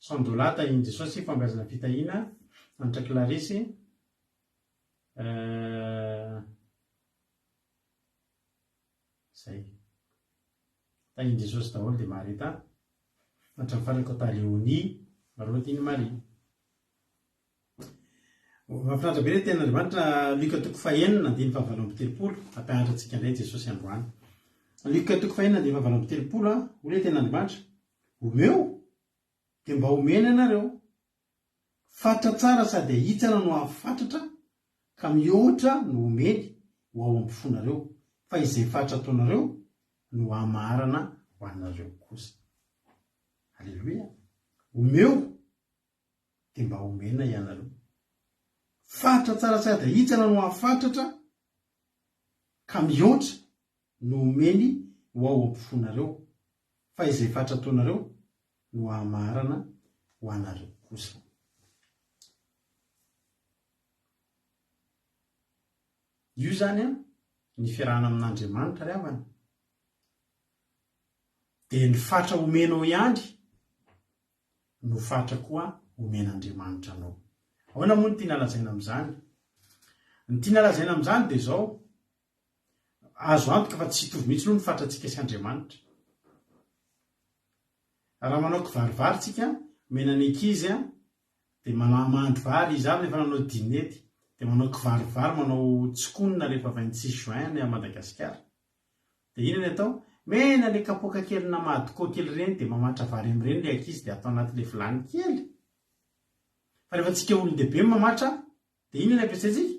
$100 tahiny Jesosy fangazana fitahina antra Clarisy. Zay tahiny Jesosy daholo dia marita antra mifanako ta Leonie Marotiny Marie. Mahafinaritra be ny tenin'Andriamanitra. Luka 4:9-7 ampianatra antsika indray Jesosy androany. Luka 4:9-7 hoe tenin'Andriamanitra, omeo dia mba omena ianareo, fatra tsara sady ahitsana no hahafatratra, ka mihoatra no omeny ho ao ampifonareo, fa izay fatra ataonareo no hamarana ho anareo kosa. Alleluia. Omeo dia mba omena ianareo, fatra tsara sady ahitsana no hahafatratra, ka mihoatra no omeny ho ao ampifonareo, fa izay fatra ataonareo no hamarana ho anareo kosa. Io zany ny fiarahana amin'Andriamanitra ry havana. Dia ny fatra omenao ihany no fatra koa omen'Andriamanitra anao. Ahoana moa ny tiana lazaina amin'izany? Ny tiana lazaina amin'izany dia izao, azo antoka fa tsy hitovy mihitsy aloha ny fatrantsika sy Andriamanitra. Raha manao kivarivary tsika, mena ny ankizy dia mahandro vary izy avy rehefa nanao dinety, dia manao kivarivary, manao tsikonina rehefa 26 juin ny Madagasikara. Dia ina ny atao? Mena ilay kapoaka kely na madiko kely ireny dia mamatra vary amin'ireny ilay ankizy dia atao anatin'ilay vilany kely. Fa rehefa tsika olon-dehibe mamatra dia ina ny ampiasaintsika?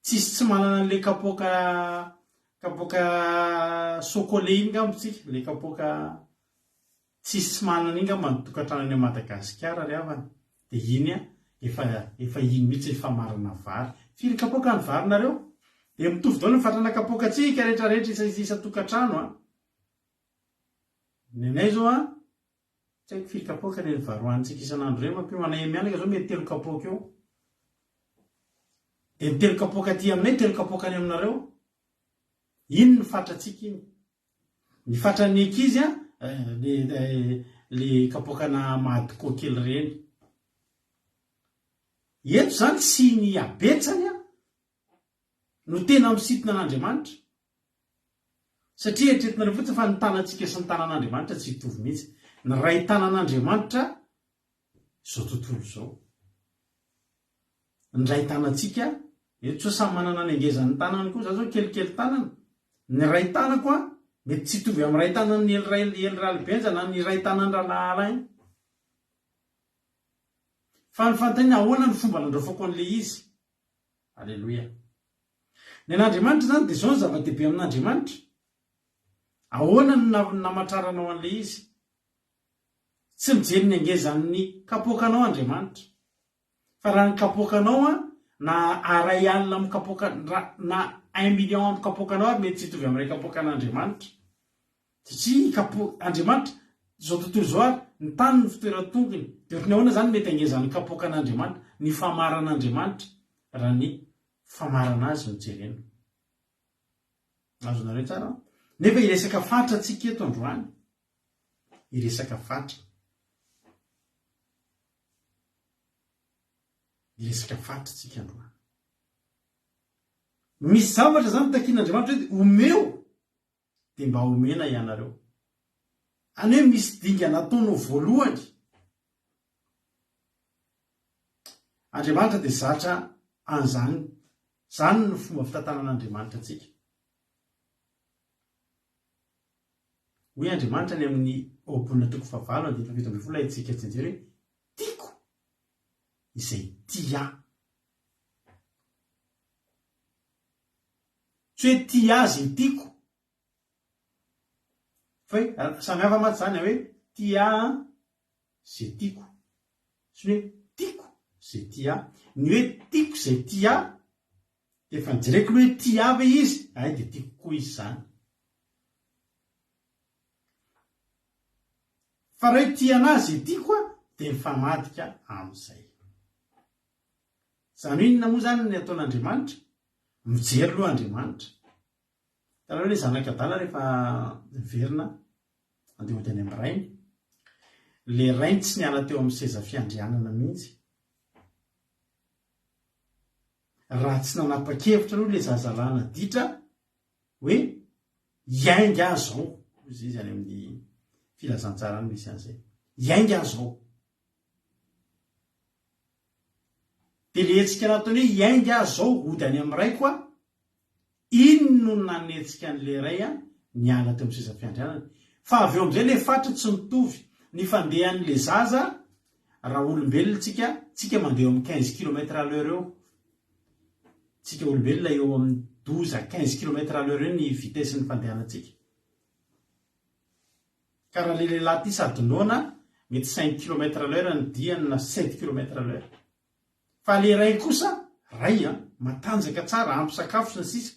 Tsisy tsy manana an'ilay kapoaka kapoka sokole iny ngambontsika le kapoka tsisy manana iny ngamba nytokantranany Madagasikara ry havana dia iny a efa iny mihitsy efa marina vary firy kapoka ny varinareo dia mitovy dao ny fatrana kapoka tsika rehetrarehetra isa tokantrano a nenay zao a tsy haiko firy kapoka le varoantsika isan'andro reny mampio manay mianaka zao mety 3 kapoka eo dia ny 3 kapoka aty aminay 3 kapoka any aminareo iny ny fatratsika iny ny fatran'ny ankizy a le kapokana madiko kely reny eto zany sy ny abetsany a no tena misitona an'Andriamanitra satria etretinareo fotsiny fa ny tanantsika sy ny tanan'Andriamanitra tsy hitovy mihitsy ny ray tanan'Andriamanitra zao tontolo zao ny ray tanantsika eto so samy manana ny angezan'ny tanany koa zao kelikely tanana ny ray tanako a mety tsy hitovy amin'ny ray tanan'ny Elralibenja na ny ray tanan'ny Ralahalany fa ny fantany ahoana ny fomba nandraofako an'le izy. Alleloia. Ny an'Andriamanitra zany dia zao ny zava-dehibe amin'Andriamanitra ahoana ny namatraranao an'le izy tsy mijery ny angezan'ny kapokanao Andriamanitra fa raha ny kapokanao a na aray alina amin'ny kapoka na 1 million amin'ny kapokanao ary mety tsy hitovy amin'ray kapokan'Andriamanitra satria Andriamanitra zao tontolo zao ary ny tany ny fitoeran-tongony dia ohatrany ahoana zany mety angezan'ny kapokan'Andriamanitra ny famaran'Andriamanitra raha ny famarana azy no jerena azonareo tsara nefa iresaka fatra tsika eto androany iresaka fatra tsika androany misy zavatra zany takian'Andriamanitra hoe omeo dia mba omena ianareo any hoe misy dinga nataonao voalohany Andriamanitra dia zatra an'izany zany no fomba fitantanan'Andriamanitra atsika hoe Andriamanitra ny amin'ny ohabolina toko 9:7 itsika tsinjery hoe tiako izay tia tsy hoe tia zay tiako fa hoe samihafa maty zany hoe tia zay tiako sy ny hoe tiako zay tia ny hoe tiako zay tia dia efa nijereko hoe tia ve izy ay dia tiako koa izy zany fa raha hoe tia anazy zay tiako a dia mifamadika amin'izay zany hoe inona moa zany ny ataon'Andriamanitra mijery aloha Andriamanitra tara hoe zanak'Adala rehefa verina andeha hody any amin'ny rainy le rainy tsy niala teo amin'ny seza fiandrianana mihitsy raha tsy nanapa-kevitra aloha le zazalana ditra hoe iainga zao izy any amin'ny filazantsara ny misy an'izay iainga zao dia le hetsika nataony hoe iainga zao hody any amin'ny ray koa iny no nanetsika an'le ray a niala teo amin'ny seza fiandrianana fa avy eo amin'izay le fatra tsy mitovy ny fandehan'le zaza raha olombelona tsika mandeha amin'ny 15 km/h eo tsika olombelona eo amin'ny 12 à 15 km/h eo ny vitesse ny fandehanantsika ka raha le lehilahy ty sady noana mety 5 km/h ny diany na 7 km/h fa le ray kosa ray a matanjaka tsara ampy sakafo sy ny sisa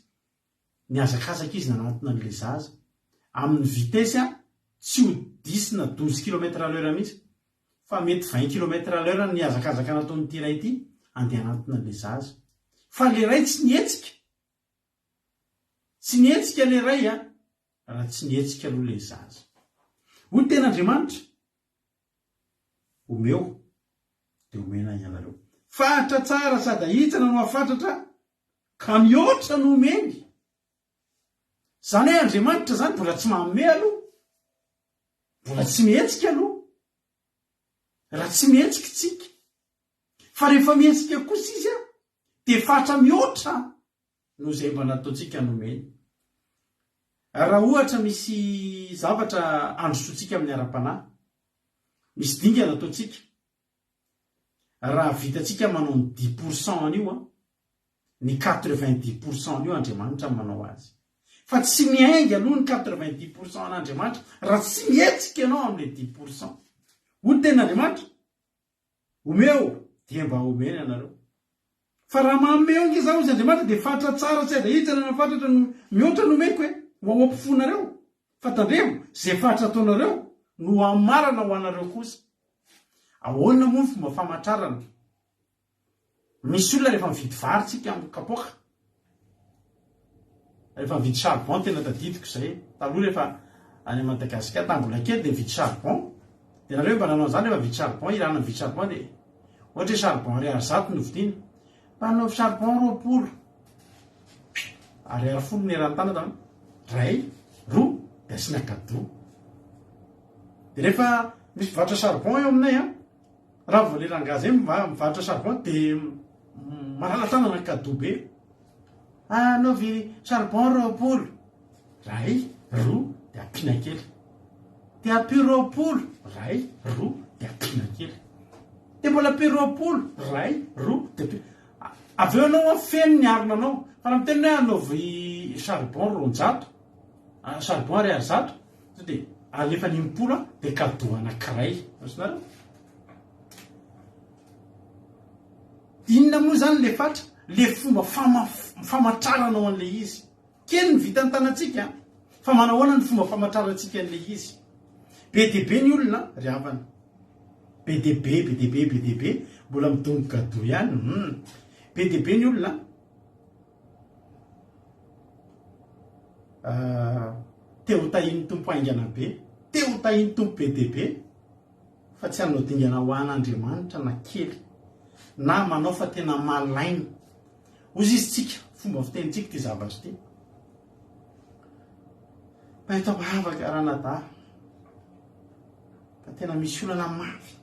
niazakazaka izy nanatona an'le zaza amin'ny vitesse a tsy ho 10 na 12 km/h mihitsy fa mety 20 km/h niazakazaka nataon'ity ray ity andeha anatona an'le zaza fa le ray tsy nietsika le ray a raha tsy nietsika aloha le zaza hoy tena Andriamanitra omeo dia omena ianareo fatra tsara sady ahitsana no afatratra ka mihoatra no omeny zany hoe Andriamanitra zany mbola tsy manome aloha mbola tsy mihetsika aloha raha tsy mihetsika tsika fa rehefa mihetsika kosa izy a dia fatra mihoatra no izay mba nataontsika nomeny raha ohatra misy zavatra androsotsika amin'ny ara-panahy misy dinga nataontsika raha vitatsika manao ny 10% an'io a ny 90% an'io Andriamanitra manao azy fa tsy miainga aloha ny 90% an'Andriamanitra raha tsy mietsika ianao amin'le 10%. Hoy ten'Andriamanitra, omeo dia mba omeny anareo. Fa raha mameo nge zaho izy Andriamanitra dia fatra tsara tsy aidahitsana na fatratra no mihoatra no omeko hoe ho ampifonareo. Fa tandremo zay fatra ataonareo no amarana ho anareo kosa. Ahoana moa ny fomba famatrarana? Misy olona rehefa mividy vary tsika amin'ny kapoaka, rehefa mividy charbon, tena tadidiko izay taloha rehefa any Madagasikara tambola kely dia mividy charbon. Dia nareo mba nanao an'izany rehefa mividy charbon, irana mividy charbon dia ohatra hoe charbon ariary 100 no vidiana, mpanao charbon 20, ariary 10 ny eran-tany tany, ray, roa, dia asiana cadeau. Dia rehefa misy mivarotra charbon eo aminay raha vao lerangazy eny mivarotra charbon dia marala-tanana ny cadeau be. Anaovy charbon 20, ray, roa, dia ampiana kely. Dia ampy 20, ray, roa, dia ampiana kely. Dia mbola ampy 20, ray, roa, dia ampiana. Avy eo anao feno ny aronanao. Fa raha miteny hoe anaovy charbon 200, charbon ariary 100, dia alefa n'impolo dia cadeau anankiray. Asinareo? Inona moa zany le fatra? Le fomba famatraranao an'le izy. Kely ny vita ny tanantsika, fa manahoana ny fomba famatrarantsika an'le izy. Be dia be ny olona ry havana. Be dia be, mbola midongo cadeau ihany. Be dia be ny olona te ho tahiny tompo aingana be, te ho tahiny tompo be dia be, fa tsy hanao dingana ho an'Andriamanitra na kely, na manao fa tena malaina. Ozy izy tsika, fomba fitenitsika ty zavatra ty. Mahita bavaka ranadahy, fa tena misy olana mafy,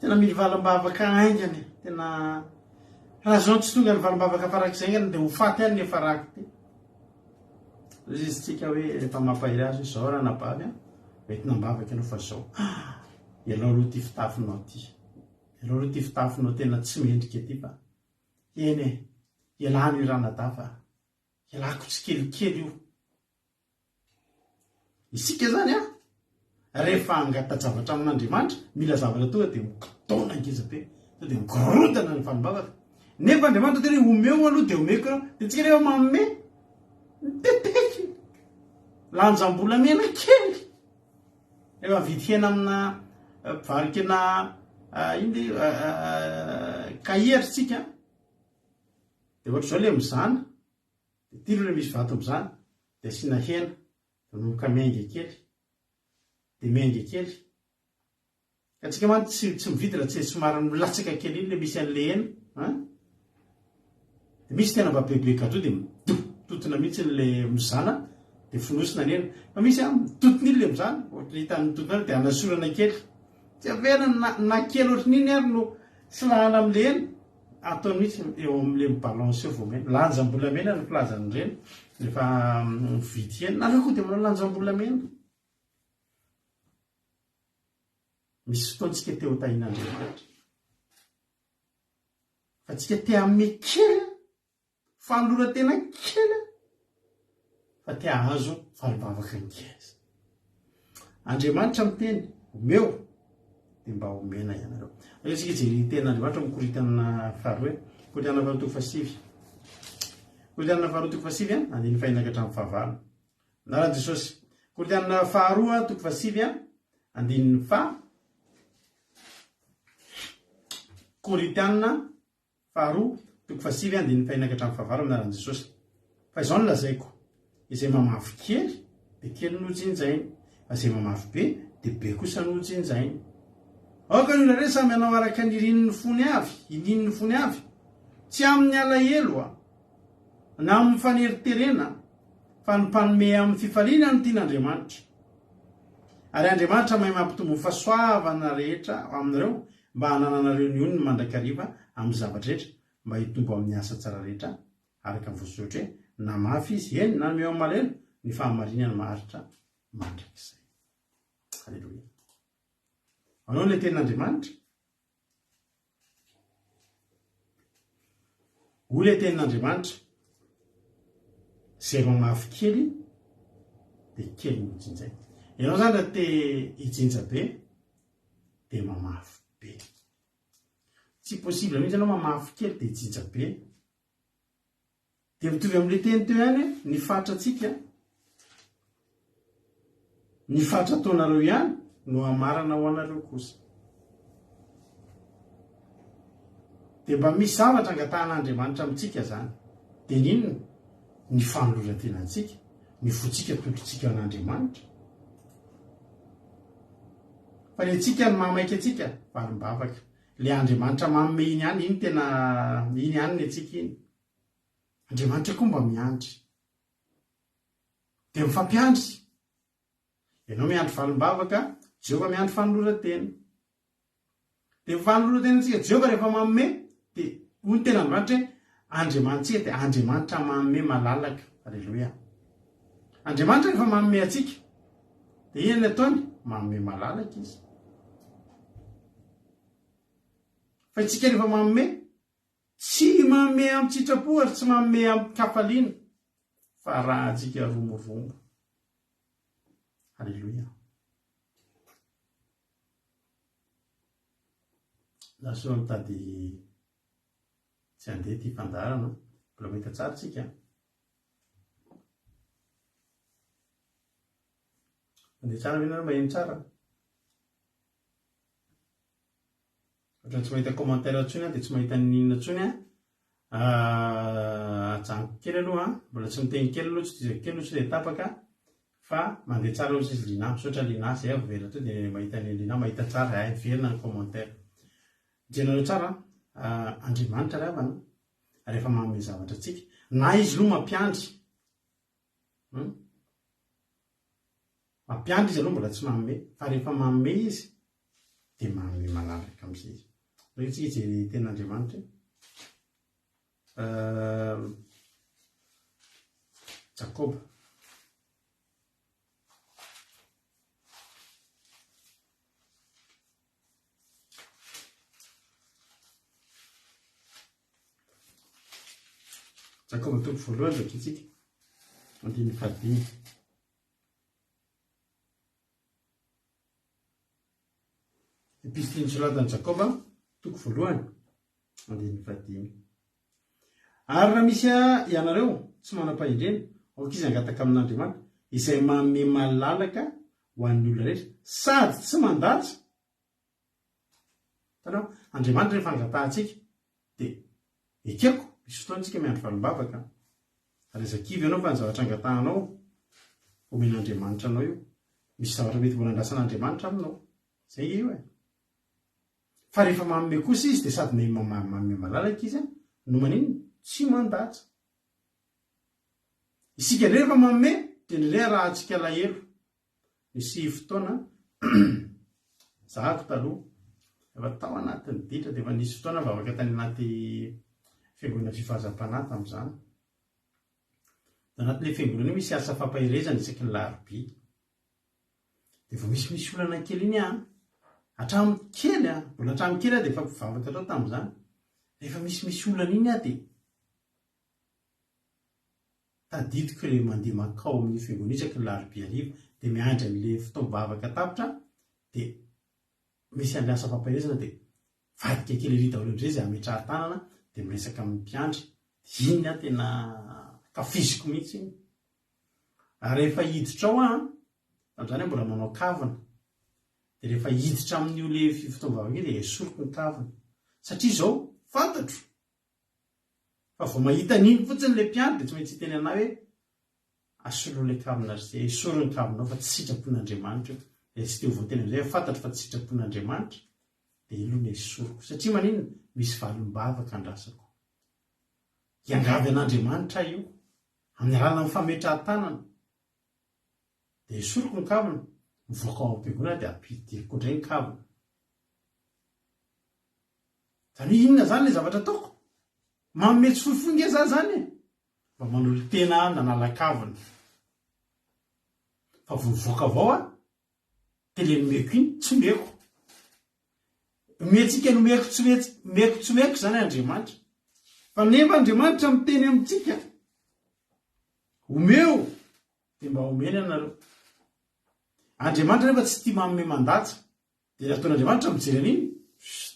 tena mily valim-bavaka aingany, tena raha zao tsy tonga ny valim-bavaka farak'izay aingany dia ho faty any nefa rako ty. Ozy izy tsika hoe rehefa mampahiry azy izao raha nabavy mety nambavaka ianao fa zao ialao aloha ty fitafinao ty, ialao aloha ty fitafinao tena tsy mendrika ty, fa eny ialany io ranadahy fa ialako tsy kelikely io. Isika zany rehefa angata-javatra amin'Andriamanitra, mila zavatra tonga dia mikitaona angiza-be, tonga dia mikorotana ny valim-bavaka. Nefa Andriamanitra tena omeo aloha dia omeko ianao. Dia tsika rehefa manome miteteky lanjam-bolamena kely. Rehefa vidy hena amina mpivarikena kahiery tsika, dia ohatra izao le mizana, dia tiro le misy vato mizana, dia asiana hena, dia manomboka miainga kely, dia miainga kely. Ka tsika man tsy mividy raha tsy somary milatsaka kely iny le misy an'le hena. Dia misy tena mba bebe cadeau dia mitotona mihitsy le mizana, dia finosina ny hena. Fa misy mitotona iny le mizana, ohatra hitan'ny mitotona dia anasorana kely. Tsy averina na kely ohatran'iny ary no silahana amin'le hena, ataony mihitsy eo amin'le mibalance eo voamena. Lanjam-bolamena ny filazan'ireny rehefa mividy hena. Nareo koa dia manao lanjam-bolamena. Misy fotoantsika te ho tahin'Andriamanitra, fa tsika te hanome kely, fanolora tena kely, fa te hahazo valim-bavaka ngeza. Andriamanitra miteny omeo dia mba omena ianareo. Tsika jery ten'Andriamanitra mikoritana faharoa, koritana faharoa fasivy, koritana faharoa fasivy andiny fahinaka hatramin'ny fahavalo. Naran'i Jesosy, koritana faharoa fasivy andiny Korintiana faharoa fasivy andiny fahinaka hatramin'ny fahavalo naran'i Jesosy. Fa izao no lazaiko, izay mamafy kely dia kely no jinjainy, izay mamafy be dia be kosa no jinjainy. Aoka ny olona ireny samy hanao araka ny inin'ny fony avy, tsy amin'ny alahelo na amin'ny faneriterena, fa ny mpanome amin'ny fifaliana no tian'Andriamanitra. Ary Andriamanitra mahay mampitombo fahasoavana rehetra aminareo, mba hanananareo ny onony mandrakariva amin'ny zavatra rehetra, mba hitombo amin'ny asa tsara rehetra, araka ny voasoratra hoe na mafy izy eny na meo amin'ny malelo, ny fahamarinana maharitra mandrakizay. Halleloia. Anao ilay tenin'Andriamanitra, ho ilay tenin'Andriamanitra, zay mamafy kely dia kely mijinjay. Ianao zany raha te hijinja be dia mamafy be. Tsy possible mihitsy ianao mamafy kely dia hijinja be. Dia mitovy amin'ilay teny teo ihany ny fatra antsika, ny fatra ataonareo ihany no hamarana ho anareo kosa. Dia mba misy zavatra angatahan'Andriamanitra amintsika zany. Dia ninona? Ny fanoloran-tenantsika, ny fotsika tolotsika an'Andriamanitra. Fa ny antsika ny mamaika antsika valim-bavaka. Le Andriamanitra manome iny ihany, iny tena iny ihany ny antsika iny. Andriamanitra koa mba miandry. Dia mifampiandry. Ianao miandry valim-bavaka, Jehova miandry fanoloran-tena. Dia fanoloran-tena antsika Jehova rehefa manome, dia hoy ny tena Andriamanitra hoe Andriamanitsika dia Andriamanitra manome malalaka. Alleluia. Andriamanitra rehefa manome antsika dia iny ny ataony? Manome malalaka izy. Fa itsika rehefa manome, tsy manome amin'ny sitrapo ary tsy manome amin'ny kafaliana, fa raha antsika romorombo. Alleluia. Lasoa mitady tsy handeha ty fandarana, mbola mahita tsara tsika. Mandeha tsara venareo maheno tsara. Ohatra tsy mahita commentaire intsony dia tsy mahita ninona intsony ajanoko kely aloha, mbola tsy miteny kely aloha, tsy dizako kely aloha, tsy dia tapaka, fa mandeha tsara aloha izy lina, misaotra lina zay avela to dia mahita ny lina, mahita tsara, velona ny commentaire. Jenareo tsara, Andriamanitra ravana rehefa manome zavatra antsika, na izy aloha mampiandry. Mampiandry izy aloha mbola tsy manome, fa rehefa manome izy dia manome malalaka amin'izay izy. Rehefa tsika ijery ten'Andriamanitra Jakoba. Jakoba toko voalohany vakitsika, andiny fadimy. Epistily nosoratan'i Jakoba, toko voalohany, andiny fadimy. Ary raha misy ianareo tsy manam-pahendrena, aoka izy angataka amin'Andriamanitra, izay manome malalaka ho an'ny olona rehetra, sady tsy mandatsy. Tanao, Andriamanitra rehefa angatahantsika, dia ekeko, misy fotoantsika miandry valim-bavaka. Rezakivy ianao fa ny zavatra angatahanao, omen'Andriamanitra anao io. Misy zavatra mety mbola andrasan'Andriamanitra aminao. Zay io e. Fa rehefa manome kosa izy dia sady manome malalaka izy, no manino? Tsy mandatsa. Isika rehefa manome, dia indrindray raha antsika alahelo. Nisy fotoana zahako taloha, efa tao anatin'ny ditra, dia efa nisy fotoana vavaka tany anaty fiangonana fifahazam-panahy tamin'izany. Anatin'ilay fiangonana misy asa fampahirezana isaky ny larobia. Dia vao misy olana kely iny hatramin'ny kely mbola hatramin'ny kely dia efa mpivavaka tao tamin'izany. Rehefa misy olana iny dia tadidiko ilay mandeha makao amin'ny fiangonana isaky ny larobia ariva, dia miandry an'ilay fotoam-bavaka tapitra, dia misy an'ilay asa fampahirezana dia vadika kely ery daholo amin'izay izay ametrahan-tanana, dia miresaka amin'ny mpiandry. Iny tena kafiziko mihitsy iny. Ary rehefa hiditra ao amin'izany mbola manao kavina. Dia rehefa hiditra amin'io ilay fotoam-bavaka dia esoriko ny kavina. Satria izao fantatro. Fa vao mahita an'iny fotsiny ilay mpiandry dia tsy maintsy hiteny anahy hoe asolo ilay kavina izay, esoro ny kavinao fa tsy sitrapon'Andriamanitra io. Dia tsy teo voateny amin'izay fantatro fa tsy sitrapon'Andriamanitra, dia ilo ny esoriko. Satria manino? Misy valim-bavaka andrasako. Hiangavy an'Andriamanitra io amin'ny alalan'ny fametrahan-tanana. Dia esoriko ny kavina, mivoaka ao am-piangonana dia ampidiriko indray ny kavina. Zany inona zany ilay zavatra ataoko? Manome tsorifonga za zany e. Mba manolo tena nanala-kavina. Fa vao mivoaka avao dia ilay nomeko iny tsy meko. Omentsika no meko tsy meko zany Andriamanitra. Fa nefa Andriamanitra miteny amintsika omeo dia mba omeny anareo. Andriamanitra rehefa tsy tia manome mandatsa dia nataon'Andriamanitra mijery an'iny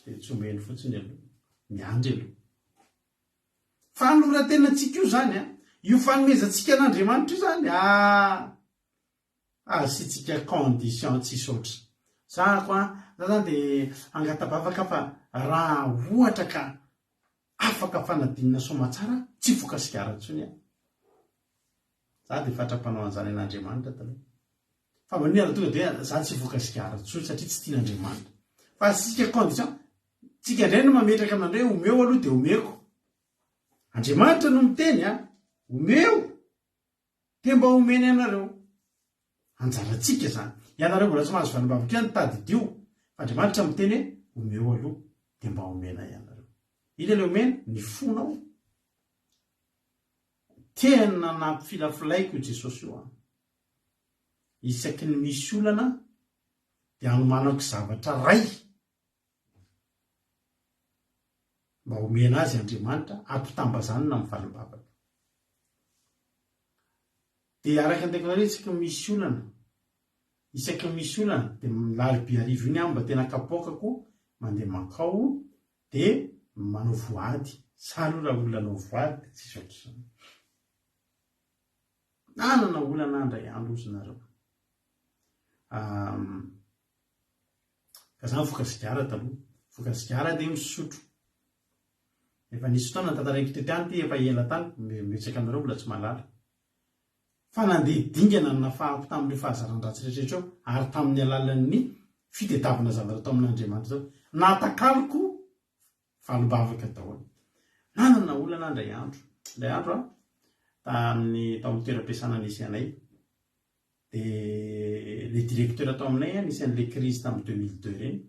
dia tsy omeny fotsiny aloha, miandry aloha. Fanoran-tenantsika io zany a, io fanomezantsika an'Andriamanitra io zany asitsika condition tsisy oatra. Zako za zany dia angatabavaka fa raha ohatra ka afaka fanadinina somatsara tsy vokasikara intsony aho. Za dia fatra-panao an'izany an'Andriamanitra taloha. Fa maninona tonga dia za tsy vokasikara intsony satria tsy tian'Andriamanitra. Fa asitsika condition, tsika indray no mametraka amin'andreo omeo aloha dia omeko. Andriamanitra no miteny omeo dia mba omeny anareo. Anjarantsika zany. Ianareo mbola tsy mahazo vanim-bavaka ihany tadidio. Andriamanitra miteny omeo aloha dia mba omena ianareo. Ila ilay omena ny fonao. Tena nampifilafilaiko Jesosy io. Isaky ny misy olana dia anomanako zavatra ray mba omena azy Andriamanitra ampitambazanina amin'ny valim-bavaka. Dia araka ny teknolojia isaky misy olana, isaky misy olana dia milariby arivo iny aho mba tena kapokako mandeha Makao dia manao voady. Sahala raha olona anao voady tsy ohatr'izany. Nanana olana andray andro ozy nareo. Ka zany vokasigara taloha. Vokasigara dia misotro. Efa nisy fotoana tantaraiko teto ihany ty efa ela tany, metsaka anareo mbola tsy mahalala. Fa nandeha dingana nafahako tamin'ilay fahazaran-dratsy rehetra eo ary tamin'ny alalan'ny fitadiavana zavatra tao amin'Andriamanitra zao. Natakaloko valim-bavaka daholo. Nanana olana andray andro. Ilay andro tamin'ny toeram-piasana nisy anay. Dia le directeur tao aminay nisy an'ilay crise tamin'ny 2002 reny.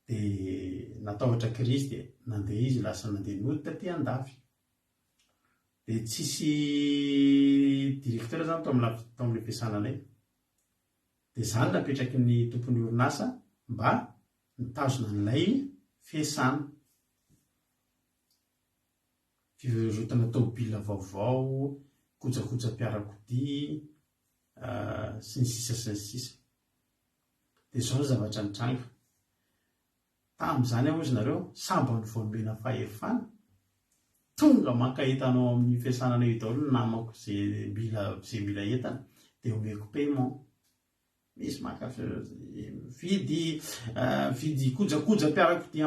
Dia natahotra crise dia nandeha izy lasa nandeha noditra taty Andafy. Dia tsisy directeur zany tao amin'ilay fiasananay. Dia zany napetraky ny tompon'ny orinasa mba nitazona an'ilay fiasana. Fivarotana tômôbila vaovao, kojakoja-piarakodia, sy ny sisa sy ny sisa. Dia zao ny zavatra nitranga. Tamin'izany aho ozy nareo, samba ny voamena fahefana. Tonga mankahitanao amin'ny fiasanana io daholo namako izay mila entana dia omeko paiement. Misy maka vidy kojakoja-piarakodia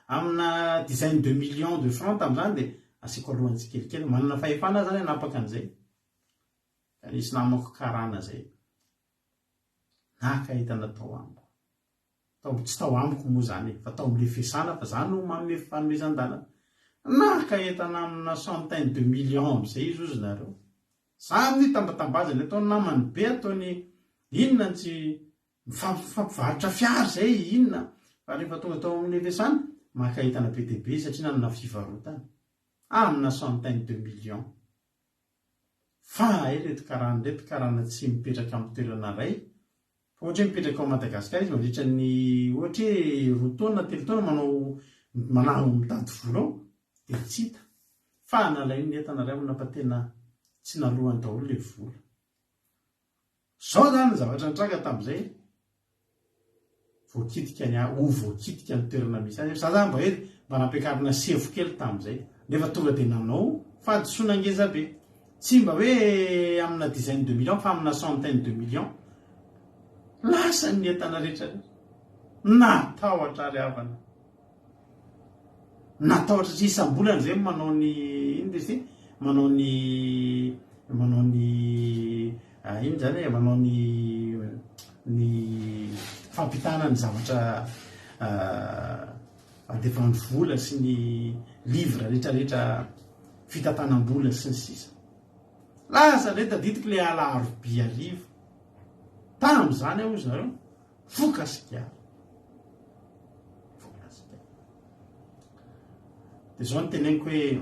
amina dizaine de millions de francs tamin'izany dia asiako alohany tsikelikely. Manana fahefana zany hanapaka an'izay. Ka nisy namako karana zay. Nakahitana tao amiko. Tsy tao amiko moa zany, fa tao amin'ilay fiasana fa zany no manome fanomezan-dalana. Nakahitana amina centaine de millions amin'izay izy ozy nareo. Zany tambatambazany ataony namany be ataony inona tsy fampivarotra fiara zay inona. Fa rehefa tonga tao amin'ilay fiasana makahitana be dia be satria nanana fivarotana amina centaine de millions. Fa reto karana tsy mipetraka amin'ny toerana iray. Ohatra hoe mipetraka ao Madagasikara izy mandritra ny ohatra hoe 2 taona 3 taona manao mitady vola ao dia tsy hita. Fa nalainy ny entana iray napatena tsy nalohany daholo ilay vola. Zao zany ny zavatra nitranga tamin'izay. Voakitika ny toerana misy azy. Za zany mba nampiakarina sevo kely tamin'izay. Nefa tonga dia nanao fahadisoana ngeza be. Tsy mba hoe amina dizaine de millions fa amina centaine de millions. Lasa ny entana rehetra. Natahotra ary havana. Natahotra tsy isam-bolana izay manao ny fampitana ny zavatra andefan'ny vola sy ny livre rehetrarehetra fitantanam-bola sy ny sisa. Lasa ilay tadidiko ilay alaroby arivo. Tamin'izany aho ozy nareo vokasikara. Dia zao ny teneniko hoe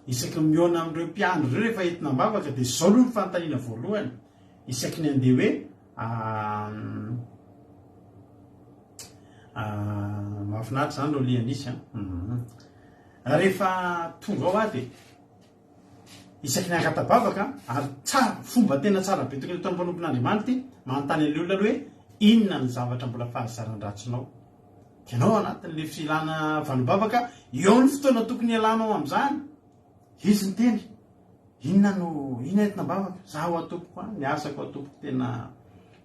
isaky miona amin'ireo mpiandro ireo rehefa entina ambavaka dia zao aloha ny fanontaniana voalohany. Isaky ny andeha hoe mahafinaritra zany no lianisy. Rehefa tonga ao aho dia isaky ny ankatabavaka ary tsara fomba tena tsara be tokony atao mpanompon'andriamanity manontany an'le olona aloha hoe inona ny zavatra mbola fahazaran-dratsinao ianao anatin'le filana vanobavaka eo ny fotoana tokony alanao am'izany izy ny teny inona entina bavaka zaho atopoko a ny asako atopoko tena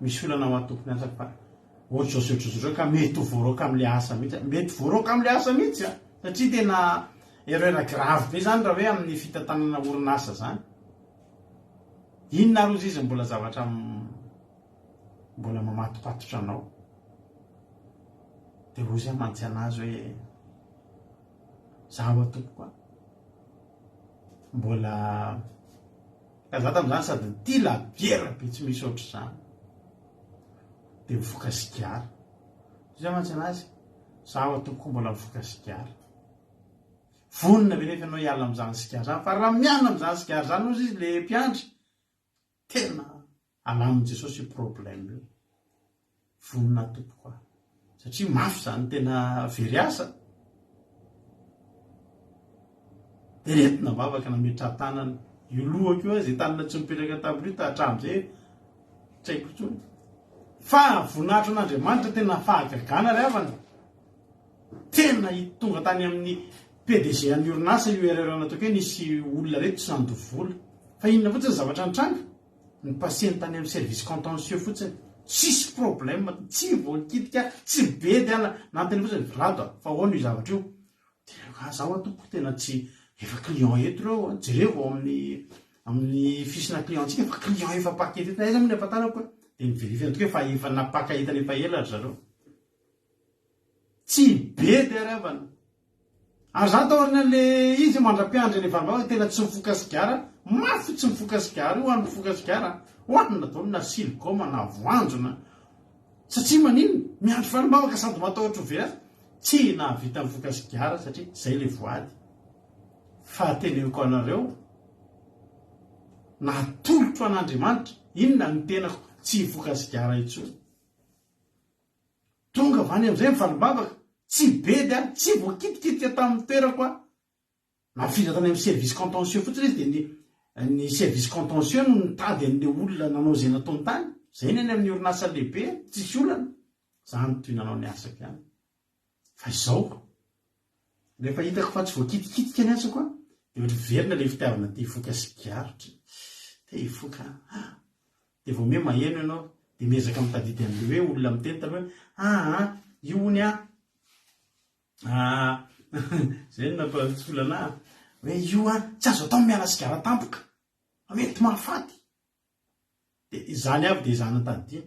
misy olana ao atopoko ny asako fa ohatr'zao ka mety voaroka am'le asa mihitsy mety voaroka am'le asa mihitsy a satria tena eroera grave be zany raha hoe amin'ny fitantanana orinasa zany inona rozy izy mbola zavatra mbola mamatopatotra anao de rozy a mantsy anazy hoe zaho atopoko a mbola kaza tam'izany sady ty la biera be tsy misy ohatry zany de mifoka sigara zay mantsy anazy zaho atopoko mbola mifoka sigara vonina be nefa anao hiala am'izany sigara zany fa raha miana am'izany sigara zany ozy izy le mpiandry tena alamin' Jesosy io problème io vonina atopoko a satria mafy zany tena very asa de retina bavaka nametra tanana io lohako io zay tanana tsy mipetraka taminy hatram'izay tsy haiko tsony fa voninahitro an'Andriamanitra tena fahagagana ry havana tena tonga tany amin'ny PDG an'ny orinasa io ererana toka hoe nisy olona reto tsy nandovola fa inona fotsiny zavatra nitranga ny pasieny tany amin'ny service contentieux fotsiny tsisy problème tsy voakitika tsy bedy ana nanteny fotsiny rato fa hoano io zavatra io de zaho atopoko tena tsy efa client eto reo jereo amin'ny fisina clientsika fa client efa paquet eto aiza miny afatarako de niverify toka fa efa napaka hitany efa elatra zareo tsy bedy aravana ary zany taorina le izy mandra-piandry ny vanivavaka tena tsy mifoka sigara mafy tsy mifoka sigara io hoany mifoka sigara hoanina daholo na siligoma na voanjona satria manino miandry vanivavaka sady matahotra ho very azy tsy nahavita mifoka sigara satria zay le voady fa teneniko anareo natolotro an'Andriamanitra inona ny tenako tsy hifoka sigara intsony tonga vany am'izay mivanibavaka tsy bedy a tsy voakitikitika tamin'ny toerako a nafindra tany amin'ny service contentieux fotsiny izy de ny service contentieux no nitady an'le olona nanao zay nataony tany zay neny amin'ny orinasa lehibe tsisy olana zany toy nanao ny asako ihany fa izao rehefa hitako fa tsy voakitikitika ny asako a de ohatra verina le fitiavana te hifoka sigarotry te hifoka de vao me maheno ianao de miezaka mitadidy an'le hoe olona miteny tany hoe io ny zay nampasolana hoe io tsy azo atao miala sigara tampoka mety mahafaty de izany avy de izany natadidia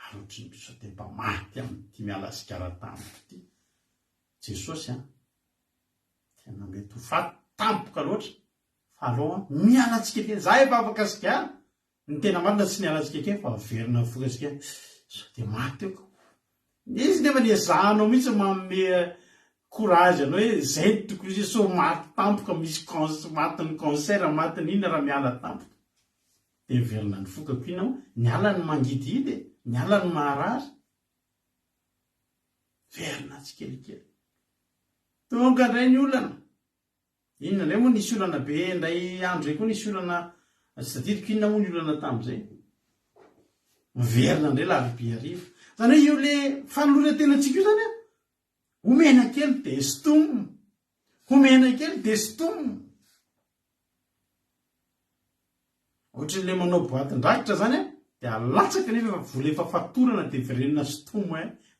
arotry so de mba maty am'ty miala sigara tampoka ty Jesosy tena mety ho faty tampoka loatra fa aloha miala atsika kely za efa afaka sigara ny tena marina tsy niala atsika kely fa verina mifoka sigara so de maty eoko izy nefa ny ezahanao mihitsy manome courage anao hoe zay tokony izy so maty tampoka misy matiny cancer matiny ina raha miala tampoka de verina ny fokako inao niala ny mangididy niala ny maharary verina tsikelikely tonga ndray ny olana inona ndray moa nisy olana be ndray andro ray koa nisy olana tsy tadidiko inona moa ny olana tam'izay miverina ndray larobe arivo zany hoe io le fanoloana tena antsika io zany a omena kely de stom omena kely de stom ohatran'le manao boatin-drakitra zany a de alatsaka nefa efa vola efa fatorana de verenina stom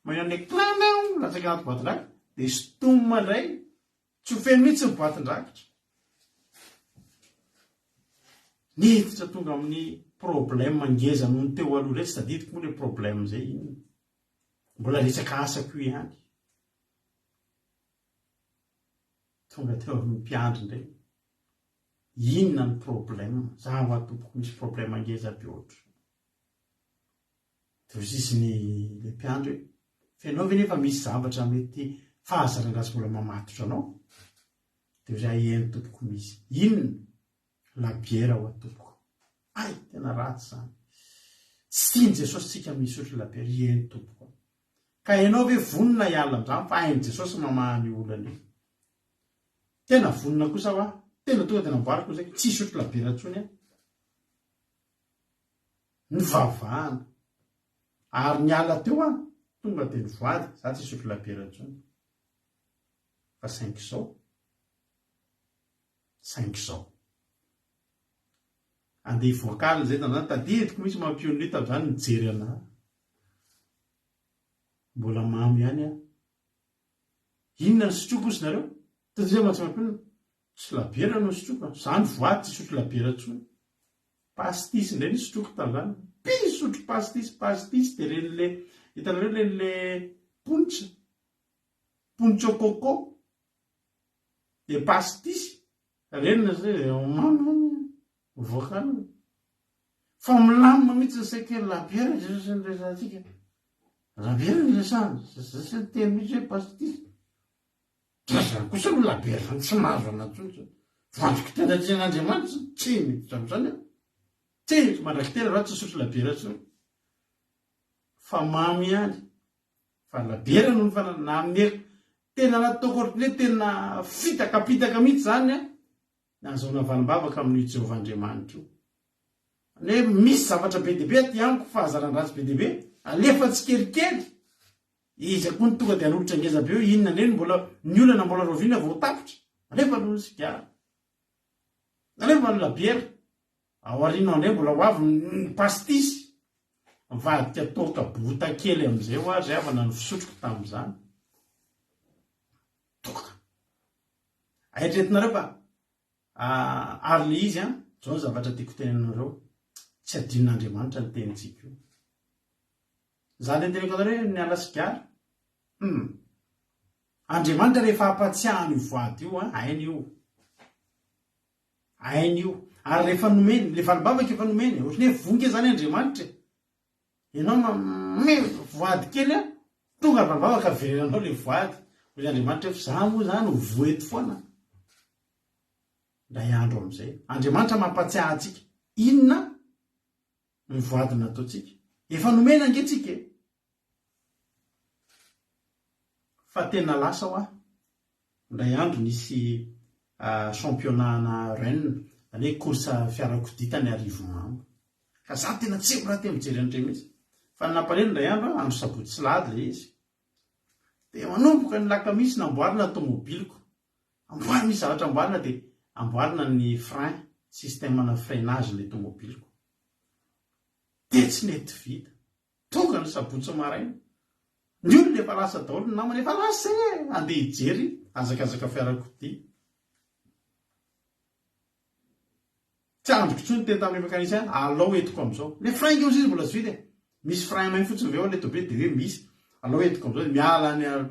manao éclana latsaka anaty boatin-drakitra de stom ndray tsy ho feno mihitsy ny boatin-drakitra niditra tonga amin'ny problème mangeza noho ny teo aloha ray tsy tadidiko moa le problème zay inona mbola resaka asako io ihany tonga teo amin'ny mpiandry ndray inona ny problème zaho atopoko misy problème angeza be ohatro de osisiny le mpiandry hoe fenao ve nefa misy zavatra mety fahazaran-dratsy mbola mamatotra anao de zay eny topoko misy inona la biera ho atopoko ay tena ratsy zany tsy tiany Jesosy tsika misy ohatry la biera eny topoko ka ianao ve vonina hiala am'izany fa hainy Jesosy mamahany olana io tena vonina kosa hoa tena tonga tena amboariko zay tsy sotro labiera ntsony ny vavahana ary niala teo tonga de nivoady za tsy sotro labiera ntsony fa 5 zao andeha voakala zay tanzany tadidiko misy mampionny tam'zany nijery ana mbola mamy ihany inona ny sotroko ozy nareo tazay matsy mampionina tsy labiera no sotroko zany voady tsy sotro labiera ntsony pastisy ndray ny sotroko tam'zany sotro pastisy de renyle hitanareo lenle ponitra coco de pastisy renina zay voakala fa milamina mihitsy zasaky labiera resatsika labiera resany zay teny mihitsy hoe pastisy zany kosa no labiera zany tsy mahazo anatsony vandriko tena tsen'andriamanitra tsy miditra am'zany tsy mandraky tena raha tsy sotro labiera tsony fa mamy ihany fa labiera no na meko tena nataoko ohatrany hoe tena fitakapitaka mihitsy zany nazona valim-bavaka amin'ny Jehovah-Andriamanitra io ne misy zavatra be deaibe ty amiko fahazaran-dratsy be deaibe alefa tsy kelikely izy koa ny tonga de anolotra ngeza be eo inona neny mbola ny olana mbola roviana vao tapitra alefa no sigara alefa ny labiera ao arino andray mbola ho avy ny pastisy vadika toka bota kely am'izay ho azy avana ny fisotroko tam'izany toka aetretinareo fa ary le izy zao ny zavatra tiako tenenareo tsy adin'Andriamanitra ny tenitsika io za le teneko anareo ny ala sigara Andriamanitra rehefa ampatsiahany io voady io ainy io ary rehefa nomeny le valibavaka efa nomeny ohatrany hoe vonika zany Andriamanitra ianao voady kely tonga valibavaka verenanao le voady ozy Andriamanitra efa za moa zany voety foana ndray andro am'izay Andriamanitra mampatsiaha atsika inona ny voady nataotsika efa nomena angetsika fa tena lasa ho ndray andro nisy championnat-na Rennes zany hoe course fiarakodita ny Arivomamo ka za tena tsy eko raha te mijery an'ireny mihitsy fa nampalelo ndray andro sabotsy tsy lahady le izy de manomboka ny lakamisy namboarina tomobiliko amboarina misy zavatra amboarina de amboarina ny frein système-na freinage le tomobiliko de tsy nety vita tonga ny sabotsy maraina ny olona efa lasa daholo ny namana efa lasa andeha hijery azakazaka fiarakodia tsy androko tsony teny tamin'ny mekanisy alao etiko am'izao le frein ngeo izy mbola tsy vita misy frein mainy fotsiny veo le tobe de hoe misy alao etiko am'izao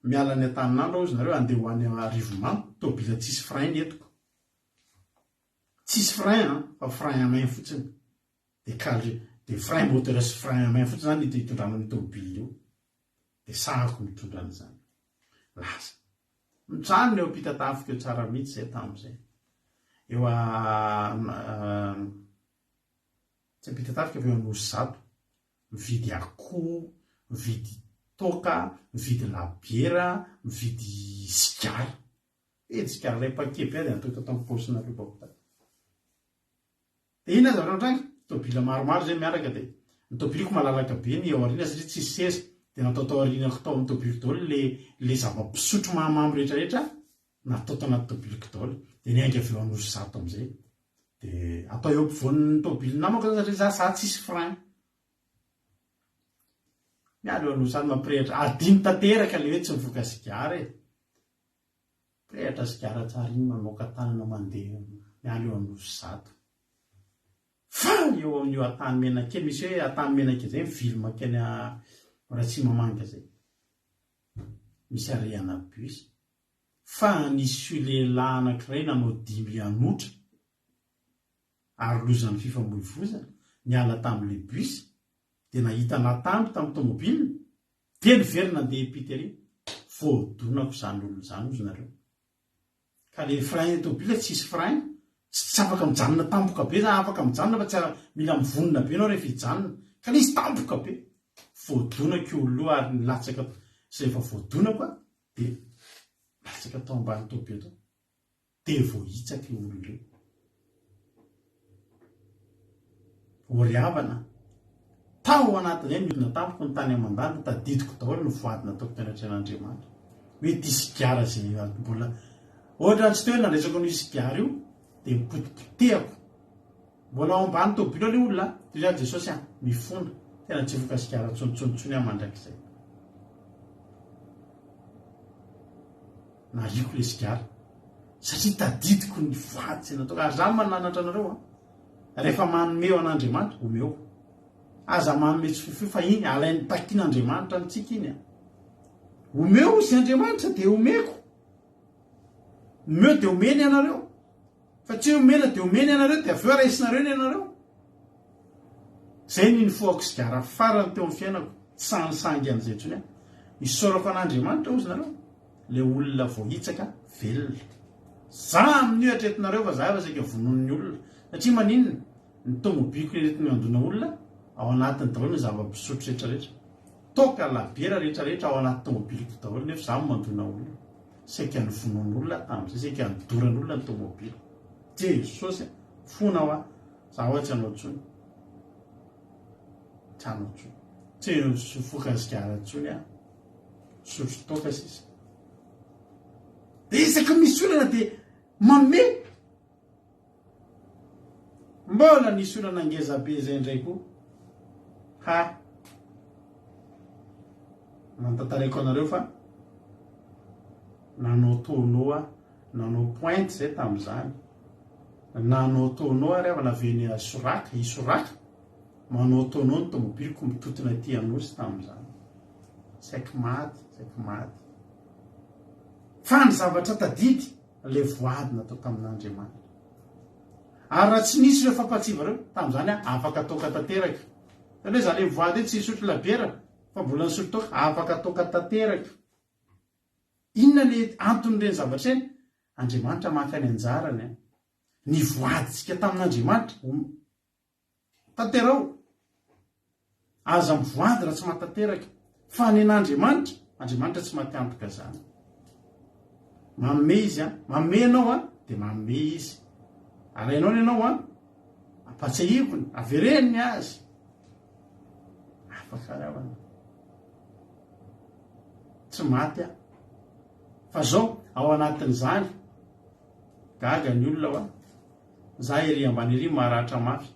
miala ny ataninandro izy nareo andeha ho any Arivomamo tobila tsisy frein etiko tsisy frein fa frein mainy fotsiny de frein moteur sy frein mainy fotsiny zany hitondranany tobile io de sahako mitondra an'izany lasa mitrano eo ampitatafika eo tsara mihitsy zay tam'izay eo tsy ampitatafika fa eo anosy zato mividy akoho mividy toka mividy labiera mividy sigara sigara lay pakepy ady atao tam'posina ribakota de ina zavatra tobila maromaro zay miaraka de ny tobiliko malalaka be ny ao arina satria tsisy seza de natao tao arinako tao amin'ny tobiliko daholo le zava-pisotro mahamamy rehetrarehetra natao tao anaty tobiliko daholo de ny ainga avy eo anosy zato am'izay de atao eo ampovoan'ny tobily namako satria za tsisy frein miala eo anosy zany mampirehitra adiny tanteraka le hoe tsy mivoaka sigara pirehitra sigara tsara iny mamoaka tanana mandeha miala eo anosy zato fa eo amin'io atany menakely misy hoe atany menakely zay film keny raha tsy mamanga zay misy arehana bus fa nisy lehilahy anankiray nanao 5 anotra ary lozan'ny fifamoivoizana niala tamin'le bus de nahita natamby tamin'ny tomobile de niverina andeha epiteria voadonako zany olona zany ozy nareo ka le frein tomobile tsisy frein tsy afaka mijanona tampoka be za afaka mijanona fa tsy mila mivonona be anao rehefa hijanona ka le izy tampoka be voadonako oloa ary nilatsaka zay efa voadonako de latsaka tao ambany tobe tao dia voahitsaka io olon'ireo oriavana tao anatiny hoe midina tamiko ny tany amandany tadidiko daholo no voadina ataoko tenatren'Andriamanitra hoe ty sigara zay mbola ohatra tsy teo hoe nandresako ny sigara io dia mipotipotehako mbola ao ambany tobilo le olona toy zany Jesosy mifona tena tsy voka sigara tsontsontsony aho mandrakizay nariako le sigara satria tadidiko ny voady zay nataoko ary zany mananatra anareo rehefa manomeo an'Andriamanitra omeo aza manome tsy fifio fa iny alain'ny takian'Andriamanitra amintsika iny omeo izy Andriamanitra dia omeko omeo dia omeny ianareo fa tsy omena dia omeny ianareo dia aveo raisinareo ny ianareo zay ny foako sigara farany teo amin'ny fiainako sanisangy an'izay ntsony isorako an'Andriamanitra ozy nareo le olona voahitsaka velona za amin'io atretinareo fa za saika vonon'ny olona satria maninona ny tomobiko retiny andona olona ao anatiny daholo ny zava-pisotro rehetrarehetra toka labiera rehetrarehetra ao anaty tomobiliko daholo nefa za mandona olona saika ny vonon'olona tamin'izay saika nidoran'olona ny tomobilo Jesosy fona ho za ohatsy anao tsony tsy anao tsony tsy foka sigara tsony sotro toka sisa dia isaky misy olana dia mame mbola nisy olana angezabe zay indray koa nantantareko anareo fa nanao tonoa nanao pointe zay tamin'izany nanao tonoa rehefa naveny isoraka manao tonoa ny tomobiliko mitotona ty anosy tamin'izany saiky maty fa ny zavatra tadidy le voady natao tamin'Andriamanitra ary raha tsy nisy ireo fampatsiva reo tamin'izany afaka toka tanteraka satria zany le voady tsy isotro labiera fa mbola nisotro toka afaka toka tanteraka inona le anton'ireny zavatra eny Andriamanitra maka ny anjarany ny voaditsika tamin'Andriamanitra tanterao aza mivoady raha tsy matanteraka fa ny an'Andriamanitra Andriamanitra tsy matantoka zany manome izy manome ianao dia manome izy alainao ny ianao apatsahivony avereniny azy afaka ravana tsy maty fa zao ao anatin'izany gaga ny olona za ery ambany ery maharatra mafy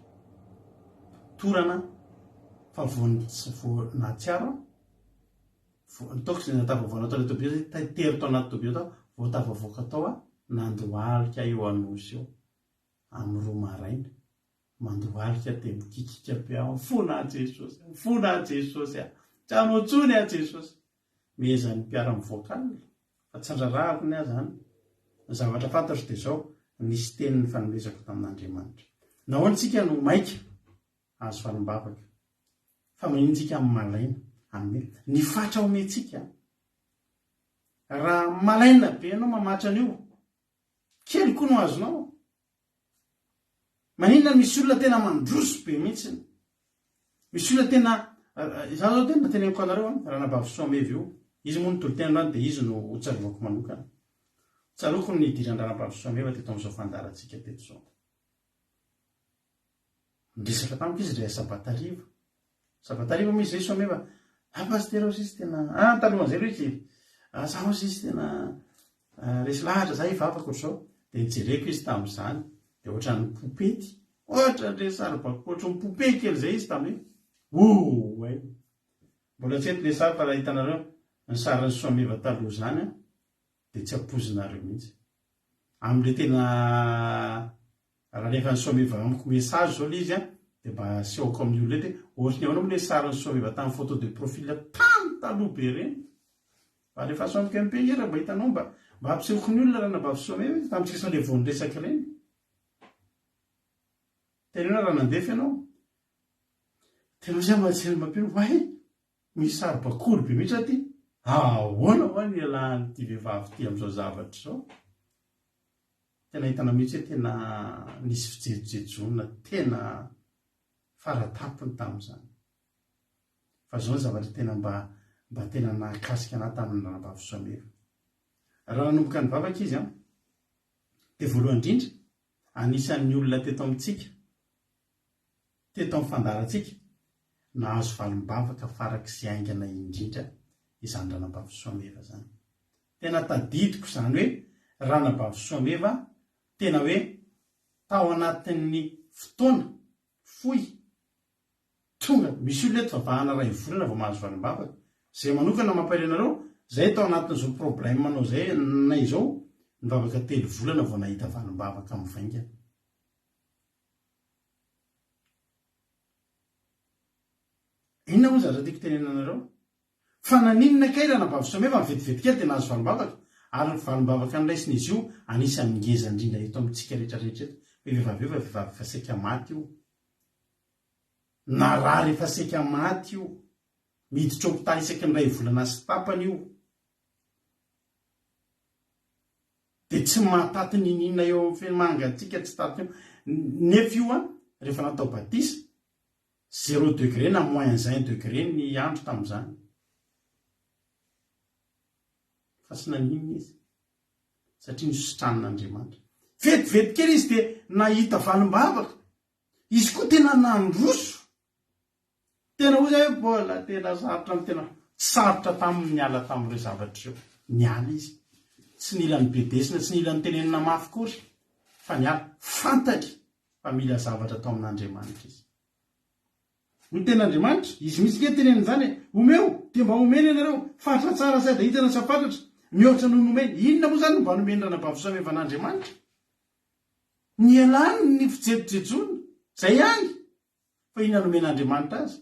torana fa vonatsiaro nitaoko zay natavavoana tao le tobio tery tao anaty tobio tao voatavavoaka tao nandohalika eo anosy eo amin'ny roa maraina mandohalika dia mikikika be aho fona Jesosy tsy anao tsony Jesosy mezany mpiara mivoakany fa tsy andrarahako ny zany ny zavatra fantatro dia zao nisy teniny fanomezako tamin'Andriamanitra nahoana tsika no maika azo fanombavaka fa manintsika amin'ny malaina amin'ny ny fatra omentsika raha malaina be ianao mamatra an'io kely koa no azonao maninona misy olona tena mandroso be mihitsiny misy olona tena za zao tena teneniko anareo raha nabavy io izy moa nitolo tena androny dia izy no hotsarovako manokana tsaroko ny idiran'ny ranabavy soameva teto amin'izao fandarantsika teto zao miresaka tamiko izy dre sabatariva misy zay soameva pastera izy tena talohan'izay loha izy zaho izy tena resy lahatra za ivavaka ohatr'izao dia nijereko izy tamin'izany dia ohatra ny popety ohatra ndre saribako ohatra ny pope kely zay izy tamin'io mbola tsy ety le sary fa raha hitanareo ny sariny soameva taloha zany dia tsy ampozinareo mihitsy amin'le tena raha rehefa ny soameva amiko mesazy zao le izy dia mba sehoako amin'ny olona ety ohatrany ao le sariny soameva tamin'ny photo de profil tamy taloha be reny fa rehefa soamiko mpe mba hitanao mba ampisehoako ny olona raha nabavy soameva tamintsika sao le voanyresaka reny tenena raha nandefa ianao tenao zay mahatsely mampino misy saribakolo be mihitsy aty ahoana ny ialahanyty vehivavy ty amin'izao zavatra zao tena hitana mihitsy hoe tena nisy fijejojejonina tena faratapony tamin'izany fa zao ny zavatra tena mba tena nahakasika anahy tamin'ny ranabavy soameva raha nanomboka ny vavaka izy dia voalohany indrindra anisan'ny olona teto amintsika teto amin'ny fandarantsika nahazo valim-bavaka farak'izay aingana indrindra izany ranabavy Soameva zany. Tena tadidiko izany hoe ranabavy Soameva tena hoe tao anatin'ny fotoana fohy tonga misy olona eto vavahana ray volana vao mahazo valim-bavaka. Zay manokana mamparenareo zay tao anatin'izao problème manao zay na izao mivavaka 3 volana vao nahita valim-bavaka mivaingana. Inona moa zatra tiako tenenanareo fa naninona kay ranabavy Soameva mivetivety kely tena azo valim-bavaka ary ny valim-bavaka nraisiny izy io anisan'ny ngeza indrindra eto amintsika rehetrarehetra eto hoe vehivavy efa saika maty io na rary efa saika maty io miditra hopitaly isaky ny ray volana sy tapany io dia tsy mahataty ninina eo amin'ny fimangatsika tsy taty io nefa io rehefa natao batisa 0 degré na moins 1 degré ny andro tamin'izany fa sy naninona izy satria nisotranon'Andriamanitra vetivety kely izy dia nahita valim-bavaka izy koa tena nandroso tena ho zay bola tena sarotra amin'ny tena sarotra tamin'ny niala tamin'ireo zavatra ireo niala izy tsy nilan'ny bedesina tsy nilan'ny tenenina mafy kory fa niala fantany fa mila zavatra tao amin'Andriamanitra izy ny ten'Andriamanitra izy misy ke tenenina zany omeo dia mba omeny ianareo fatra tsara sady hitana tsy fantatra mihoatra noho nomeny inona moa zany mba nomeny ranabavy Soameva an'Andriamanitra nialany ny fijerijejona zay any fa inona nomen'Andriamanitra azy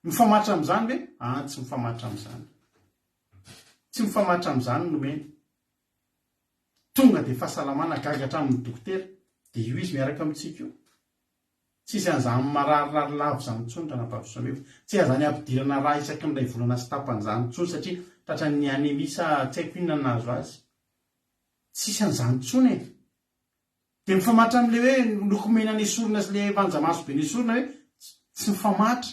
mifamatra amin'izany hoe tsy mifamatra amin'izany tsy mifamatra amin'izany nomeny tonga dia fahasalamana gagatra amin'ny dokotera dia io izy miaraka amintsika io tsisy an'izany mararirary lavo zany ntsony ranabavy Soameva tsy azany ampidirana raha isaky ny ray volana sy tapan'izany ntsony satria tratra ny anemisa tsy haiko inona nahazo azy tsisy an'izany ntsony dia mifamatra amin'le hoe lokomena ny sorona sy le vanjamaso be ny sorona hoe tsy mifamatra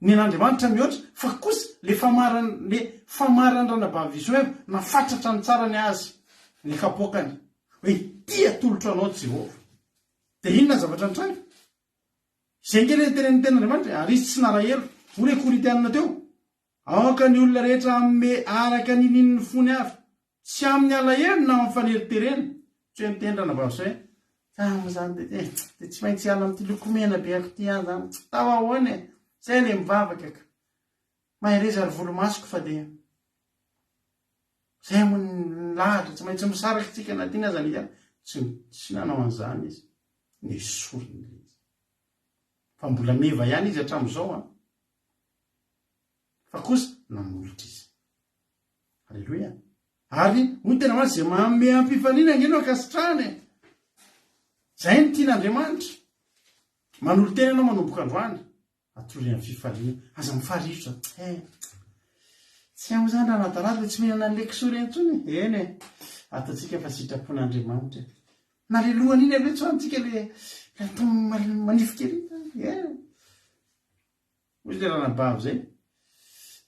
ny an'Andriamanitra mihoatra fa kosa le famarany ranabavy Soameva nafatratra ny tsara ny azy ny kapoakany hoe tia tolotra anao Jehovah dia inona zavatra nitranga izay nkely tenen'ny ten'Andriamanitra ary izy tsy narahelo hoy le Korintianina teo aoka ny olona rehetra amme araka ny nin'ny fony avy tsy amin'ny alahelo na amin'ny faneriterena tsy hoe miteny ranabavy Soameva zany dia tsy maintsy ala amin'ity lokomena be ako ty any zany tsy tao ahoana zay le mivavaka ka mahay reza ary volomasoko fa dia zay mo ny lahatra tsy maintsy misaraka tsika natiana zany izy tsy nanao an'izany izy ny sorona izy fa mbola meva ihany izy hatramin'izao fa kosa nanolotra izy. Halleloia. Ary hoy tena marina zay manome am-pifaliana angeno akasitrahany zay ny tian'Andriamanitra manolo tena ianao manomboka androany atoloy amin'ny fifaliana aza mifarivotra tsy amo zany raha nadarady le tsy mihinana ny lekisory antsony eny ataontsika fa sitrapon'Andriamanitra na le lohany iny aloha tsoantsika le manifokely ozy le ranabavy zay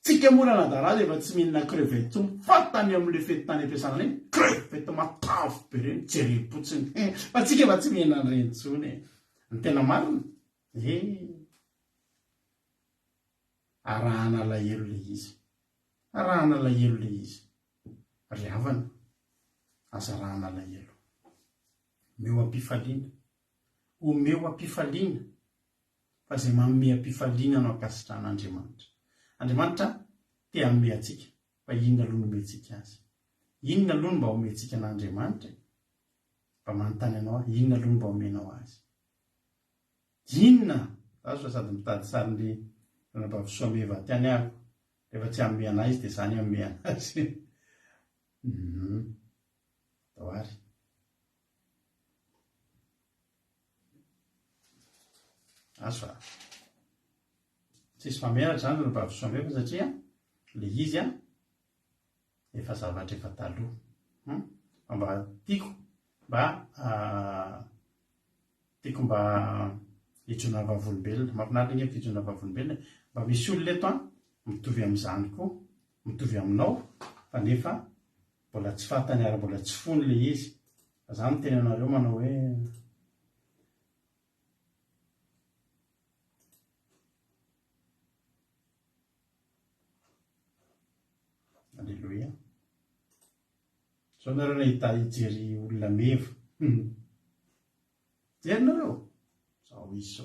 tsika moa raha nadarady efa tsy mihinana crevette tsy mifatany amin'le fetitany ampiasana reny crevette matavo be reny jerim-potsiny fa tsika efa tsy mihinana reny tsony ny tena marina arahana lahelo le izy arahana lahelo le izy riavana aza arahana lahelo omeo am-pifaliana omeo am-pifaliana fa zay manome am-pifaliana no akasitran'Andriamanitra. Andriamanitra te hanome antsika fa inona aloha no omentsika azy inona aloha no mba omentsika an'Andriamanitra mba manontany anao inona aloha no mba omenao azy inona azo sady mitady sarin'le ranabavy Soameva tiany ako rehefa tsy hanome anazy izy dia zany hanome anazy doary azo fa tsisy fameratra zany ranabavy Soameva satria le izy efa zavatra efa taloha mba tiako mba hijona vavolombelona mafinaritra ny efa hijona vavolombelona mba misy olona eto mitovy amin'izany koa mitovy aminao fa nefa mbola tsy fantany ary mbola tsy fony le izy fa za miteny anareo manao hoe alleloia. So nareo nahita hijery olona meva jerinareo zao izy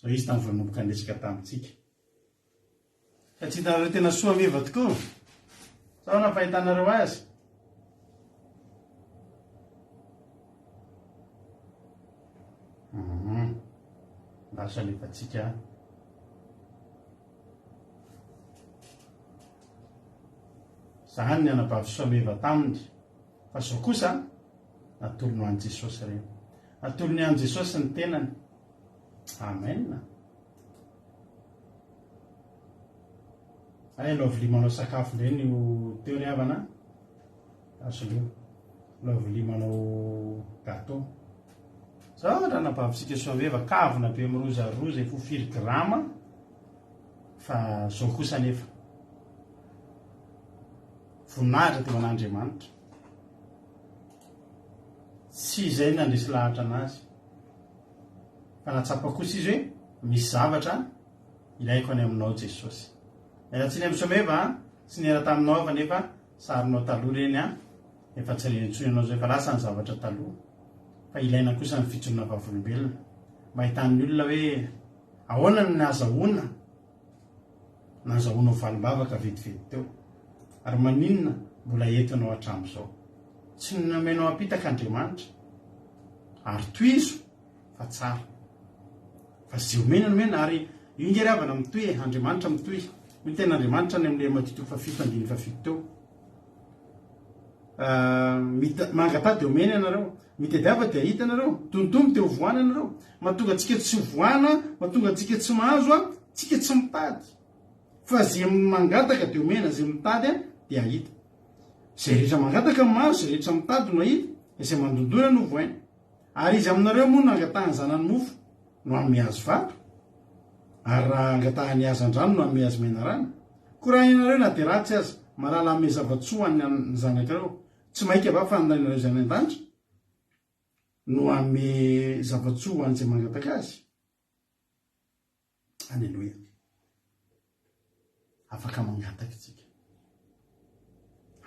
zao izy tamin'ny vanomboka andresaka tamintsika ka tsy hitanareo tena soa meva tokoa sao nafahitanareo azy. Lasa lefatsika zahany ny anabavy soa meva taminy fa zao kosa natolony ho an' Jesosy reny, natolony an' Jesosy ny tenany. Amen. Ay lovili manao sakafo reny io teo ry havana azo leo lovili manao gâteau zao raha nabavitsika soa meva kavina be mirozaroza efofiry grama fa zao kosa nefa voninahitra teo an'Andriamanitra tsy izay nandresy lahatra anazy fa natsapa kosa izy hoe misy zavatra ilaiko any aminao Jesosy. Tsy ny amin'ny someva tsy nera taminao fa nefa sarinao taloha reny efa tsy rentsony anao zay fa lasa ny zavatra taloha fa ilaina kosa ny fitsonana vavolombelona mba hitan'ny olona hoe ahoana ny nazahoanao valimbavaka vetivety teo ary maninona mbola entinao hatramin'izao. Tsy nomenao apitaka Andriamanitra ary toizo fa tsara fa zay omena nomena ary io ngery havana mitoy Andriamanitra mitoy ny ten'Andriamanitra ny amin'le Matitio 7:7 teo mangata dia omena ianareo, mitadiava dia hita ianareo, tontomby dia ho voana ianareo. Mahatonga antsika tsy voana, mahatonga antsika tsy mahazo tsika tsy mitady fa zay mangataka dia omena, zay mitady dia hita. Zay rehetra mangataka ny mahazo, zay rehetra mitady no hita, izay mandondona no voaina. Ary izy aminareo moa no angatahany zanany mofo no amin'ny hazo vato ary raha angatahany hazan-drano no amin'ny hazo menarana. Koraha ianareo na dia ratsy azy marala ame zavatsoa ny zanak'ireo tsy maika va fandainareo zany an-danitra no ame zavatsoa an'izay mangataka azy. Alleluia. Afaka mangataka tsika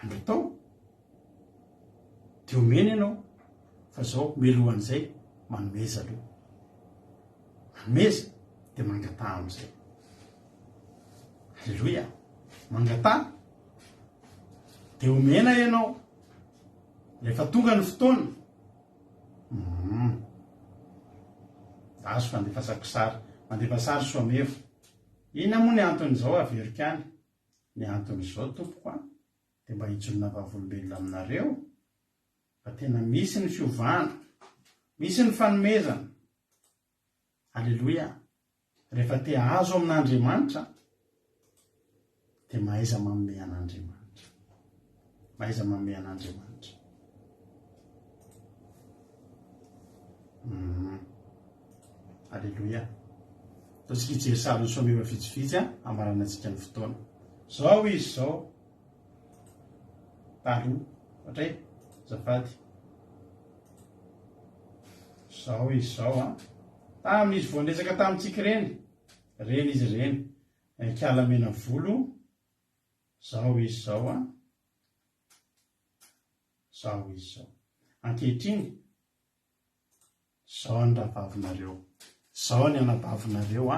andro tao dia omena ianao fa zao melohan'izay manomeza aloha manomeza dia mangata amin'izay. Alleluia. Mangata dia omena ianao rehefa tonga ny fotoana azo fandefasako sary mandefa sary soa meva. Ina moa ny anton'izao averiko any? Ny anton'izao tompoko dia mba hijolona vavolombelona aminareo fa tena misy ny fiovana, misy ny fanomezana. Alleluia. Rehefa te azo amin'Andriamanitra dia mahaiza manome an'Andriamanitra, mahaiza manome an'Andriamanitra. Alleluia. Ataontsika hijery sary ny soa meva vitsivitsy hamarana antsika ny fotoana. Zao izy zao taloha ohatray zafady zao izy zao tamin'izy voandresaka tamintsika reny izy reny kialamena volo. Zao izy zao zao izy zao ankehitriny zao ny ravavinareo, zao ny anabavinareo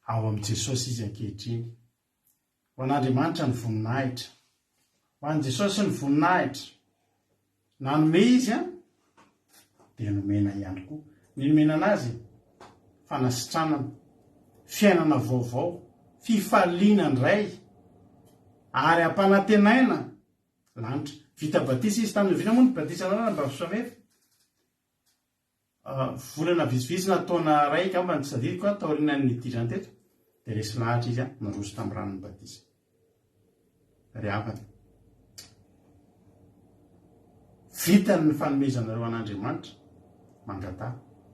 ao amin'i Jesosy izy ankehitriny. Ho an'Andriamanitra ny voninahitra, ho an'i Jesosy ny voninahitra nanome izy dia nomena ihany koa. Ny nomena anazy fanasitranana, fiainana vaovao, fifaliana indray ary ampanantenaina lanitra. Vita batisa izy tamin'ny vina moa ny batisa anao mba fisoamefa volana vitsivitsy na taona ray kamba ny tsy sadiko taorinan'ny idirany teto dia resy lahatra izy naroso tamin'ny ranon'ny batisa ry havana. Vitany ny fanomezanareo an'Andriamanitra mangata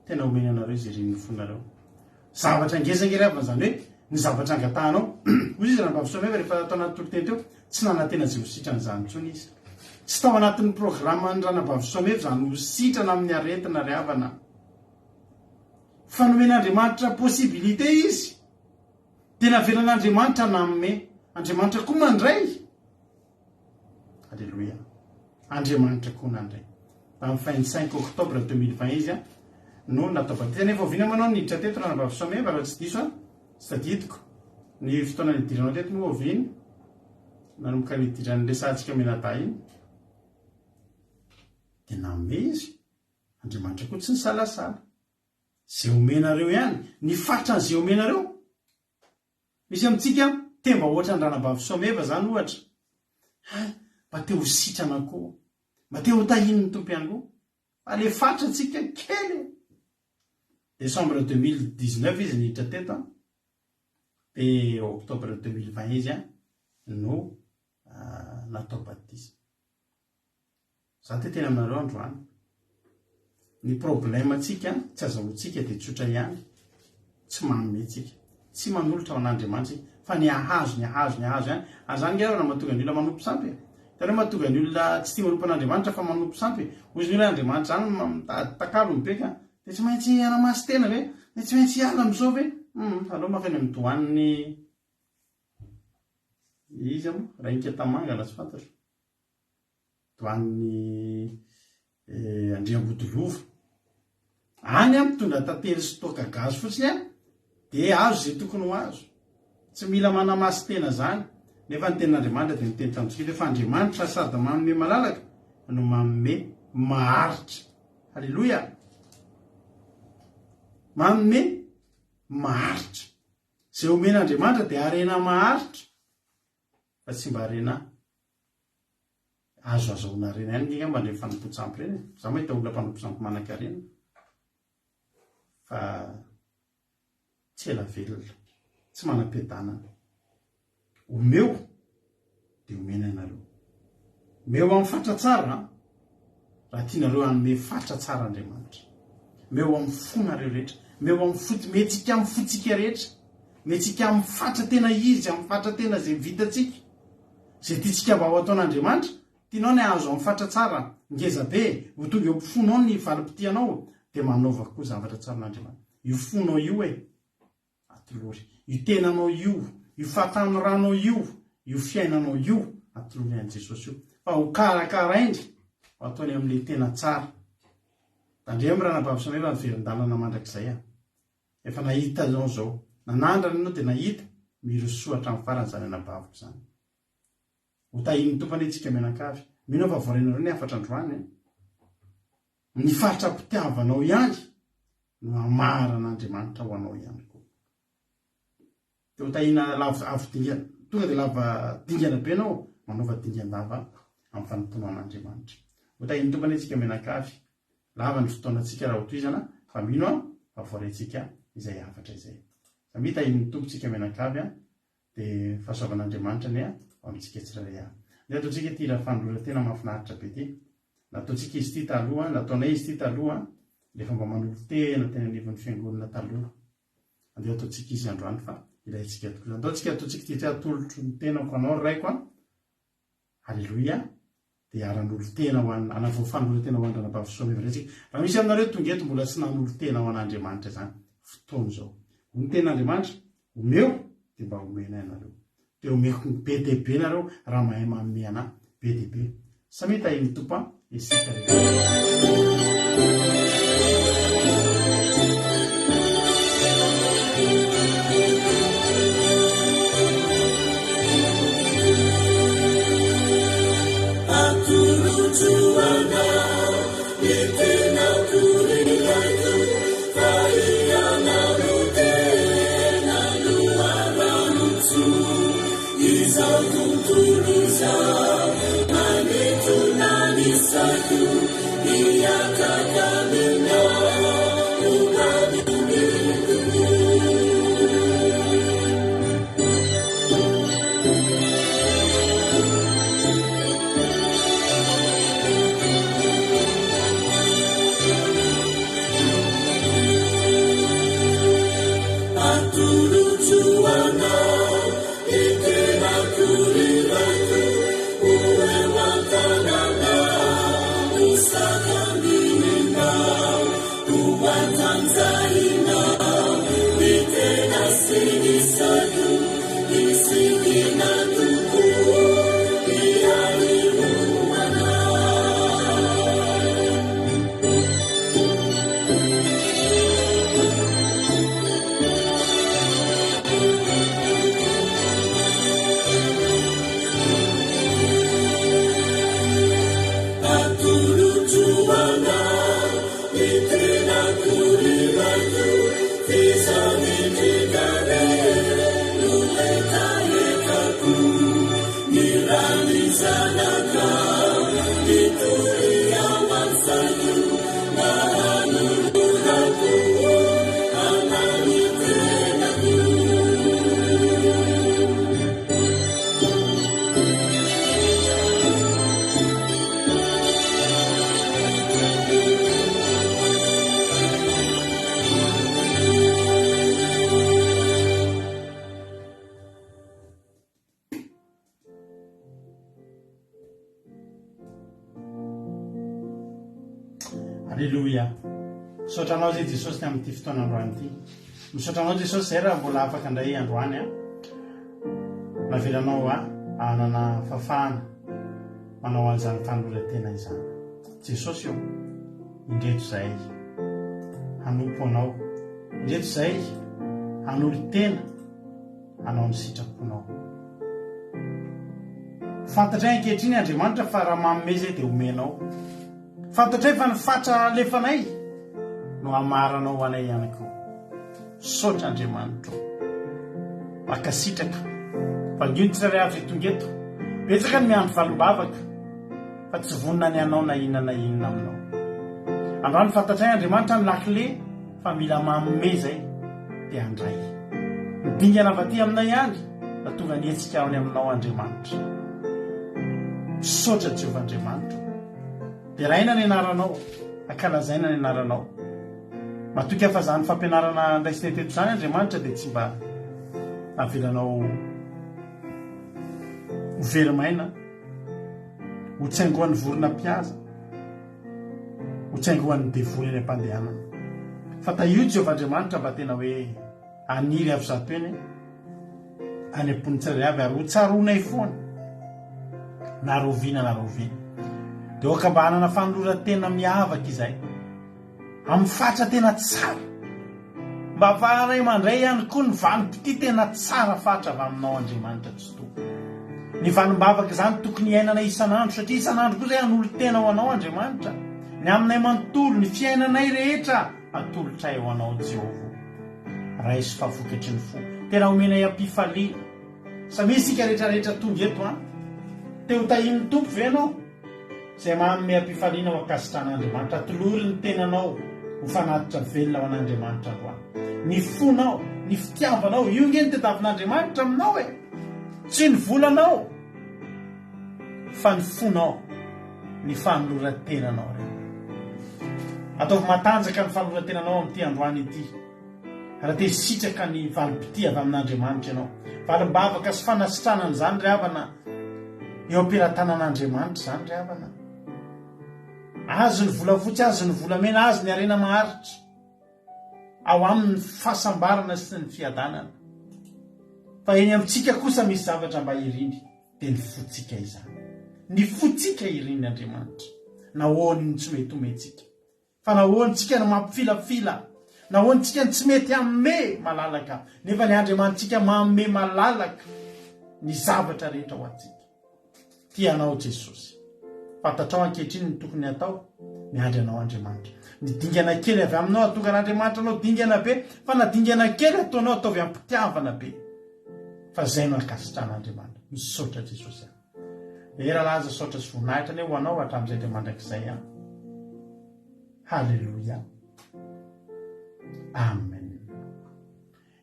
tena omena anareo izay reniny fonareo zavatra ngezangery havana, zany hoe ny zavatra angatanao ozy izy rahambavasomeva rehefa atao anaty toloteny teo tsy nanantena zay hositrana zany ntsony izy tsy tao anatin'ny programma ny ranambavasomeva zany hositrana amin'ny aretina ry havana fanomen'andriamanitra possibilité izy tena velan'andriamanitra namme andriamanitra koa mandray alleloia andriamanitra koa nandray tamin'ny fin 5 octobre 2020 izy no nataobaty nefa ovina manao niditra teto ranambavasomeva raha tsy diso tsy tadidiko ny fotoana nidiranao teto moa oviny nanomboka nidirany lesantsika menata iny de namme izy andriamanitra koa tsy ny salasala zay omenareo ihany ny fatran'zay omenareo misy amintsika temba ohatra ny ranambavasomeva zany ohatra mba te ho sitrana koa mba te ho tahin'ny tompo ihany koa fa le fatratsika kely décembre 2019 izy niditra teto de octobre 2020 izy no natao baptise za te tena aminareo androany ny problème atsika tsy azahoantsika de tsotra ihany tsy manometsika tsy manolotra ao an'andriamanitra fa ny ahazo ihany azany nge raha mahatonga ny olona manompo sampy tena mahatonga ny olona tsy tia manompo an'andriamanitra fa manompo sampy ozy ny olona andriamanitra zany takalo mibeka de tsy maintsy anamasy tena ve de tsy maintsy ala am'izao ve aloha makany amin'ny dohaniny izy amo raha inka tamangana tsy fantatro dohaniny Andriambodolovo any tonga tantely sy toka gazy fotsiny de azo zay tokony ho azo tsy mila manamasy tena zany nefa ny ten'andriamanitra de miteny tamitsika fa andriamanitra sady manome malalaka no manome maharitra halleloia manome maharitra zay omen'andriamanitra de arena maharitra fa tsy mba arena azo azahoana arena ihany nge mba le fanompo-tsampy reny za mahita olona mpanompo-tsampy manan-karena fa tsy ela velona tsy manam-piadanana omeo de omena ianareo meo amin'ny fatra tsara raha tianareo anome fatra tsara andriamanitra meo amin'ny fonareo rehetra meo amin'ny fot metsika amin'ny fotsika rehetra metsika amin'ny fatra tena izy amin'ny fatra tena zay vitatsika zay tiatsika mba ho ataon'andriamanitra tianao ny azo amin'ny fatra tsara ngeza be ho tonga eo ampifonao ny valim-pitianao de manaova koa zavatra tsara n'andriamanitra io fonao io atolory io tenanao io fatanoranao io fiainanao io atolory an' Jesosy io fa ho karakaraindry ho ataony amin'le tena tsara tandremo ranambavasomeva nyverin-dalana mandrak'izay efa nahita zao nanandrana anao de nahita mirosoatra amin'ny farany zany anabaviko zany ho tahin'ny tompany itsika menakavy mino fa voarenareo ny afatra androany ny fatra-pitiavanao ihany no amaran'andriamanitra ho anao ihany koa de ho tahina avodingana tonga de lava dingana be anao manaova dingan-dava amin'ny fanotonan'andriamanitra ho tahin'ny tompany itsika menakavy lava ny fotoanantsika raha hotoizana fa mino fa voarentsika izay afatra izay fa mita hin'ny tompontsika menakavy de fahasoavan'andriamanitra ny amintsika tsirairay de ataontsika ty raha fanolora tena mahafinaritra be ty nataontsika izy ty taloha nataonay izy ty taloha le fomba manolo tena tena anivon'ny fiangonana taloha andeha ataontsika izy androany fa ilayntsika tokoa ataontsika ataontsika ty atolotro ny tena mpanao raiko halleloia de aran'olo tena ho anavo fanolora tena ho andranambavasomeva retsika raha misy aminareo tonga eto mbola tsy nanolo tena ho an'andriamanitra zany fotoana zao ho ny ten'andriamanitra omeo de mba omena ianareo de omeko ny be deaibe nareo raha mahay manome ana be deaibe samita iny tompa isika Satu, ia kata Alléluia. Misaotranao zay Jesosy amin'ity fotoana androany ity. Misaotranao Jesosy zay raha mbola afaka indray androany a. Navelanao anana fafana manao an'izany fanoloran-tena izany. Jesosy io indreto zay hanompo anao. Indreto zay hanolo-tena anao amin'ny sitraponao. Fantatray ankehitriny Andriamanitra fa raha manome zay dia omenao. Fantatray fa ny fatra alefanay no amaranao anay ihany koa. Saotra Andriamanitra. Makasitraka. Fa ny tsirairay avy tonga eto. Betsaka ny miandro valim-bavaka. Fa tsy vonina ny anao na inona aminao. Androany fantatray Andriamanitra ny lakile fa mila manome zay dia andray. Midingana avy aty aminay ihany da tonga ny hetsika ao aminao Andriamanitra. Saotra Jehovah Andriamanitra. Dia raina ny anaranao, ankalazaina ny anaranao. Matoky afa zany fampianarana andraisina teto zany Andriamanitra dia tsy mba avelanao ho verimaina, ho tsaingohan'ny vorona mpihaza, ho tsaingohan'ny devoly eny am-pandehanana. Fa tahio Jehovah Andriamanitra mba tena hoe aniry avy zato eny any am-pony tsirairay avy ary ho tsaronay foana na roviana na roviana. Dia oka mba hanana fanoloran-tena miavaka izay amin'ny fatra tena tsara, mba afahanay mandray ihany koa ny vanim-pity tena tsara fatra avy aminao Andriamanitra tsy toa. Ny vanim-bavaka izany tokony iainana isan'andro satria isan'andro koa zay hanolo-tena ho anao Andriamanitra. Ny aminay manontolo, ny fiainanay rehetra atolotray ho anao Jehovah. Raisy fahafokatry ny fo. Tena omenay ampifaliana. Sa misy isika rehetrarehetra tonga eto teo tahin'ny tompo ve ianao? Zay manome ampifaliana ho akasitran'Andriamanitra. Atolory ny tenanao ho fanatitra velona ho an'Andriamanitra androany. Ny fonao, ny fitiavanao, io nge ny tadiavin'Andriamanitra aminao tsy ny volanao fa ny fonao, ny fanoloran-tenanao. Ataovy matanjaka ny fanoloran-tenanao amin'ity androany ity. Raha te sitraka ny valim-pity avy amin'Andriamanitra ianao. Valim-bavaka sy fanasitranana zany ry havana eo am-pelatanan'Andriamanitra zany ry havana. Azo ny volafotsy, azo ny volamena, azo ny arena maharitra ao amin'ny fahasambarana sy ny fiadanana. Fa eny amintsika kosa misy zavatra mba iriny dia ny fotsika izany. Ny fotsika iriny Andriamanitra. Nahoany tsy mety omentsika. Fa nahoany tsika no mampifilafila. Nahoany tsika ny tsy mety amme malalaka. Nefa ny Andriamanitsika mamme malalaka ny zavatra rehetra ho antsika. Tianao Jesosy. Fantatrao ankehitriny ny tokony atao, miandry anao Andriamanitra. Ny dingana kely avy aminao atonga n'Andriamanitra anao dingana be, fa na dingana kely ataonao ataovy ampitiavana be. Fa zay no akasitran'Andriamanitra. Misaotra Jesosy. Era laza saotra sy voninahitra ne ho anao hatramin'izay dia mandrakizay any. Halleluja. Amen.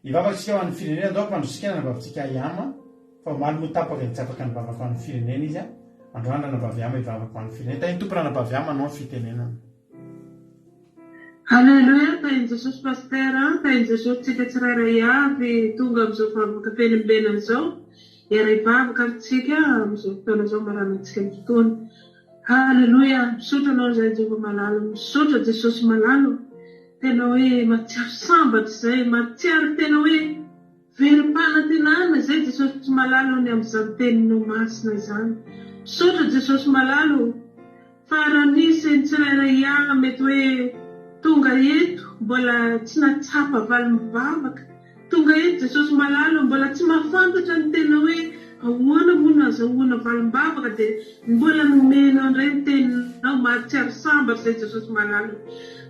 Ivavatsika ho an'ny firenena andao mpandrosikana nabavitsika iama fa maly motapaka tsy afaka nibavaka ho an'ny firenena izy androana nabavy ama ivavaka ho an'ny firenena. Tany tompona nabavy ama anao fitenenana. Halleluja, tain'i Jesosy pastera, tain'i Jesosy tsika tsirairay avy tonga amin'izao vavaka penimbenana izao. Era ivavaka amintsika amin'izao fotoana izao maranantsika ny fotoana. Halleluja, misaotra anao izay Jehovah malalo, misaotra Jesosy malalo. Tena hoe matsiaro sambatra izay, matsiaro tena hoe verim-panantenana izay Jesosy malalo ny amin'izany teninao masina izany. Misaotra Jesosy malalo, fa raha nisy ny tsirairay avy mety hoe tonga eto mbola tsy natsapa valim-bavaka. Tonga eto Jesosy malalo mbola tsy mahafantatra ny tena hoe ahoana moa no azahoana valim-bavaka dia mbola nomenao indray ny teninao mahatsiaro sambatra izay Jesosy malalo.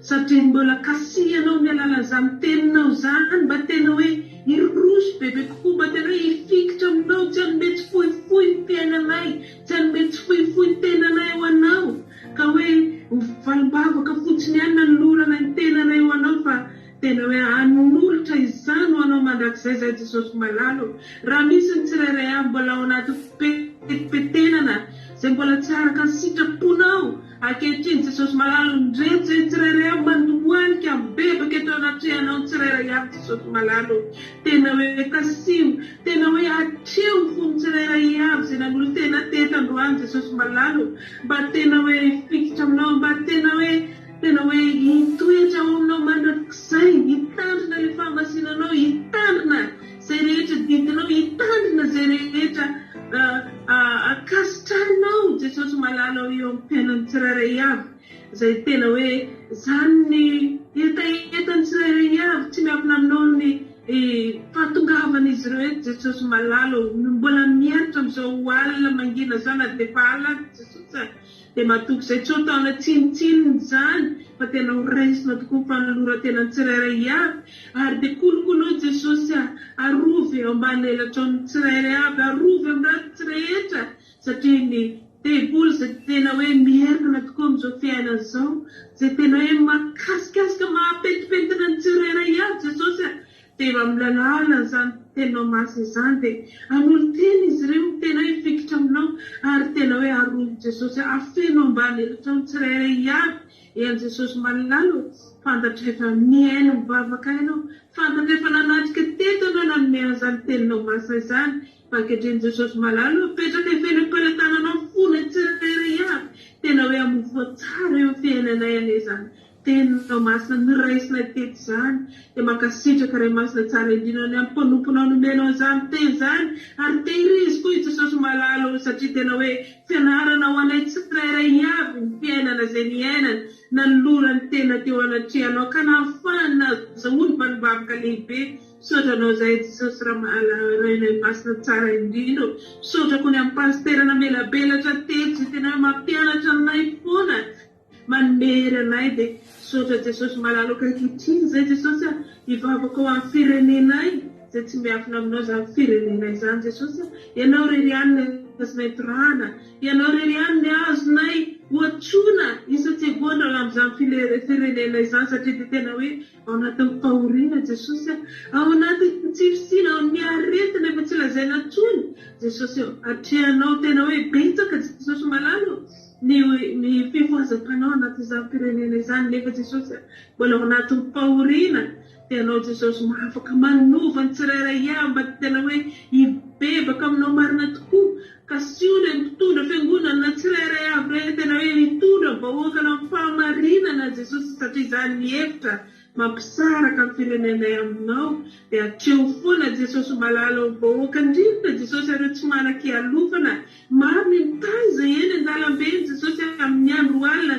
Satria mbola kasihanao mialala izany teninao zany mba tena hoe irosy bebe kokoa, mba tena hoe hifikitra aminao, tsy hanome tsy fohifohy ny fiainanay, tsy hanome tsy fohifohy ny tenanay ho anao, ka hoe valim-bavaka fotsiny ihany nanolorana ny tenanay ho anao, fa tena hoe hanolotra izany ho anao mandrakizay zay Jesosy malalo. Raha misy ny tsirairay avy mbola ao anaty petenana zay mbola tsy araka ny sitraponao, ankehitriny Jesosy malalo ndreto zay tsirairay avy mandohanika bebaka eto anatrehanao ny tsirairay avy Jesosy malalo. Tena hoe kasio, tena hoe atreo ny fony tsirairay avy zay nanolo tena teto androany Jesosy malalo, mba tena hoe fikitra aminao, mba tena hoe tena hoe hitoetra ao aminao mandrakizay, hitandrina le famasinanao, hitandrina zay rehetra didinao, hitandrina zay rehetra akasitranao Jesosy malala eo amin'ny fiainan'ny tsirairay avy, zay tena hoe zany ny etaetan'ny tsirairay avy tsy miafina aminao ny fahatongavan'izy ireo eto Jesosy malala mbola miaritra amin'izao alina mangina zao na dia efa alina Jesosy dia matoky izay tsy ataona tsinitsininy zany fa tena ho raisina tokoa ny fanoloran-tena ny tsirairay avy, ary dia kolokolo Jesosy arovy ao ambany elatraon'ny tsirairay avy, arovy amin'ny raha tsy rehetra satria ny tebolo izay tena hoe mierina tokoa amin'izao fiainana izao, izay tena hoe makasikasika mahapentipentina ny tsirairay avy Jesosy dia milalala izany tenao masina izany dia hanolo tena izy ireo tena hoe fikitra aminao, ary tena hoe arovy Jesosy afeno ambany elatrao ny tsirairay avy ian'i Jesosy malala fantatra efa miaina mivavaka ianao, fantatra efa nanatrika teto ianao nanome an'izany teninao masina izany, fa ankehitriny Jesosy malala petraka ifelim-pelatananao fona tsirairay avy, tena hoe amovoa tsara eo fiainanay ane izany teninao masina niraisina teto izany, dia mankasitraka ray masina tsara indrindra ny ammpanomponao nomenao izany teny izany, ary tehirizy koa i Jesosy malala satria tena hoe fianarana ho anay tsirairay avy ny fiainana izay niainana, nanolorany tena teo anatrehanao ka nahafahana zahoany mpanibavaka lehibe. Sotranao izay Jesosy rainay masina tsara indrindra, sotra koa ny amin'ny pasterana melabelatra teto izay tena hoe mampianatra anay foana manery anay, dia sotra Jesosy malala ka ankehitriny izay Jesosy hivavaka ao amin'ny firenenay izay tsy miafina aminao izany firenenay izany Jesosy, ianao rerianina azonay torana, ianao rerianiny azonay hoatrona isatsegondra amin'izany firenena izany satria dia tena hoe ao anatin'ny fahoriana Jesosy, ao anatin'ny tsirosina, ao ny aretina efa tsy lazaina tsony Jesosy, atrehanao tena hoe betsaka Jesosy malala ny fivoazam-panao anatin'izany firenena izany, nefa Jesosy mbola ao anatin'ny fahoriana dia ianao Jesosy mahafaka manova ny tsirairay avy mba tena hoe hibebaka aminao marina tokoa, ka sy io ny mitondra fiangonana na tsirairay avy re tena hoe mitondra vahoaka na amin'ny fahamarinana Jesosy, satria izany ny hevitra mampisaraka ny firenenay aminao, dia atreho foana Jesosy malala ho vahoaka indrindra Jesosy areo tsy manan-kialofana, maro ny mitaiza eny an-dalambe Jesosy amin'ny andro alina,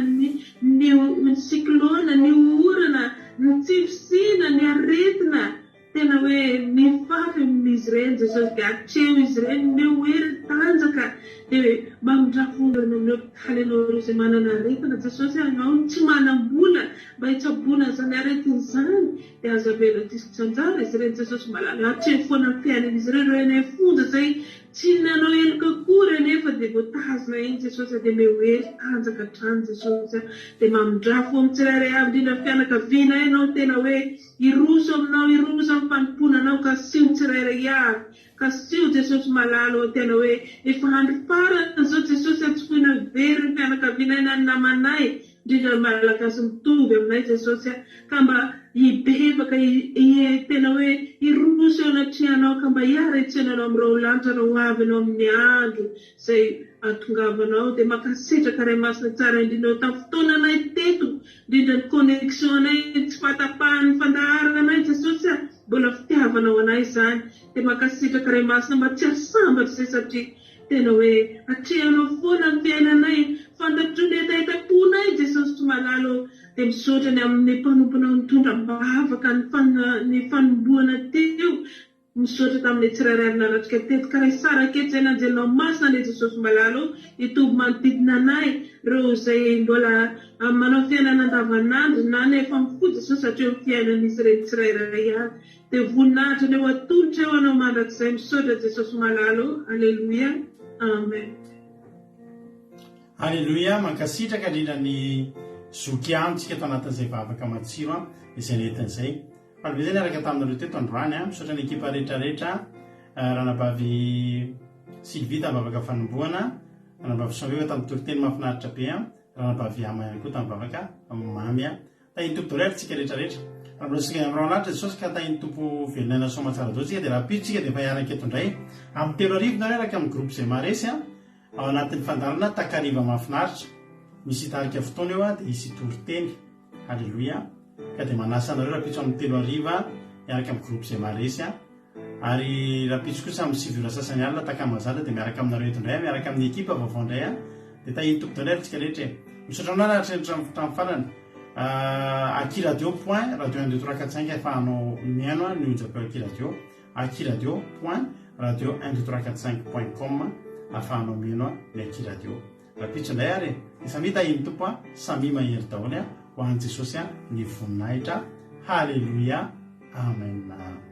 ny siklona, ny orana, ny tsifosina, ny aretina, tena hoe mifafy amin'izy ireny Jesosy, dia atreho izy ireny meo hery tanjaka, dia mamindrafondrona amin'ny hopitaly ianao ireo izay manana aretina Jesosy, anao tsy manam-bola mba hitsaboana izany aretina izany, dia aza vela diso-tsanjara izy ireny Jesosy malala, atreho foana ny fiainan'izy ireny reo enay fonja izay tsy nanao eloka kory nefa dia voatazona iny Jesosy, dia meo hery tanjaka hatrany Jesosy, dia mamindrafo amin'ny tsirairay avy indrindra fianakaviana ianao tena hoe iroso aminao, iroso amin'ny fanomponanao ka sio tsirairay avy, ka sio Jesosy malala tena hoe efa andro farany zao Jesosy antsofoina very ny fianakaviana ina ny namanay indrindra malagasy mitovy aminay Jesosy, ka mba hibebaka tena hoe iroso eo anatrehanao, ka mba hiara-tsenanao amin'ireo lanitra rao avy anao amin'ny andro izay atongavanao, dia mankasitraka ray masina tsara indrindra eo tamin'ny fotoananay teto, indrindra ny connexion anay tsy fahatapahan'ny fandaharana anay Jesosy, mbola fitiavanao anay izany, dia mankasitraka ray masina mba tsy asambatra izay satria tena hoe atrehanao foana ny fiainanay, fantatrao ny etaitaponay Jesosy malala, dia misaotra ny amin'ny mpanomponao nitondra mbavaka ny fanomboana teo, misaotra tamin'ny tsirairay nanatrika teto, ka raha sara aketo izay nanjelinao masina ny Jesosy malala itoby manodidina anay ireo izay mbola manao fiainana andavanandro na nefa mifody Jesosy satria ny fiainan'izy ireny tsirairay avy, dia voninahitra ny eo atolotra eo anao mandrakizay, misaotra Jesosy malala. Alleluia, amen. Alleluia, mankasitraka indrindra ny zoky amitsika eto anatin'izay vavaka matsiro izay nentin'izay. Falibe izay niaraka taminareo teto androany, misaotra ny ekipa rehetrarehetra, ranabavy Silvita vavaka fanomboana, ranabavy Sambeo tamin'ny toriteny mahafinaritra be, ranabavy ama ihany koa tamin'ny vavaka mamy, tahiny tompo doraiatsika rehetrarehetra. Rahabolosika amin'irao anatra Jesosy ka tahiny tompo velonana soma tsara zao tsika dia rapiditsika dia efa hiaraka eto indray amin'ny 3 arivo na araka amin'ny groupe izay maresy ao anatin'ny fandarana takariva mahafinaritra, misy hitarika fotoana eo dia hisy toriteny Halleloia. Ka dia manasa anareo rapitso amin'ny 3 ariva miaraka amin'ny groupe izay maresy a. Ary rapitso kosa amin'ny 7 ora sasany alina takamazana dia miaraka aminareo eto indray miaraka amin'ny ekipa vaovao indray a. Dia tahiny tompo indray atsika rehetra. Misaotra aminao rahatretra tamin'ny farany. Aki radio point radio 1 2 3 4 5 ahafahanao miaino a ny onjapeo Aki radio. Aki radio point radio 1 2 3 4 5.com ahafahanao miaino a ny Aki radio. Rapitso indray ary dia samy tahiny tompo a samy mahery daholo a ho an'i Jesosy a ny voninahitra. Halleluia. Amen.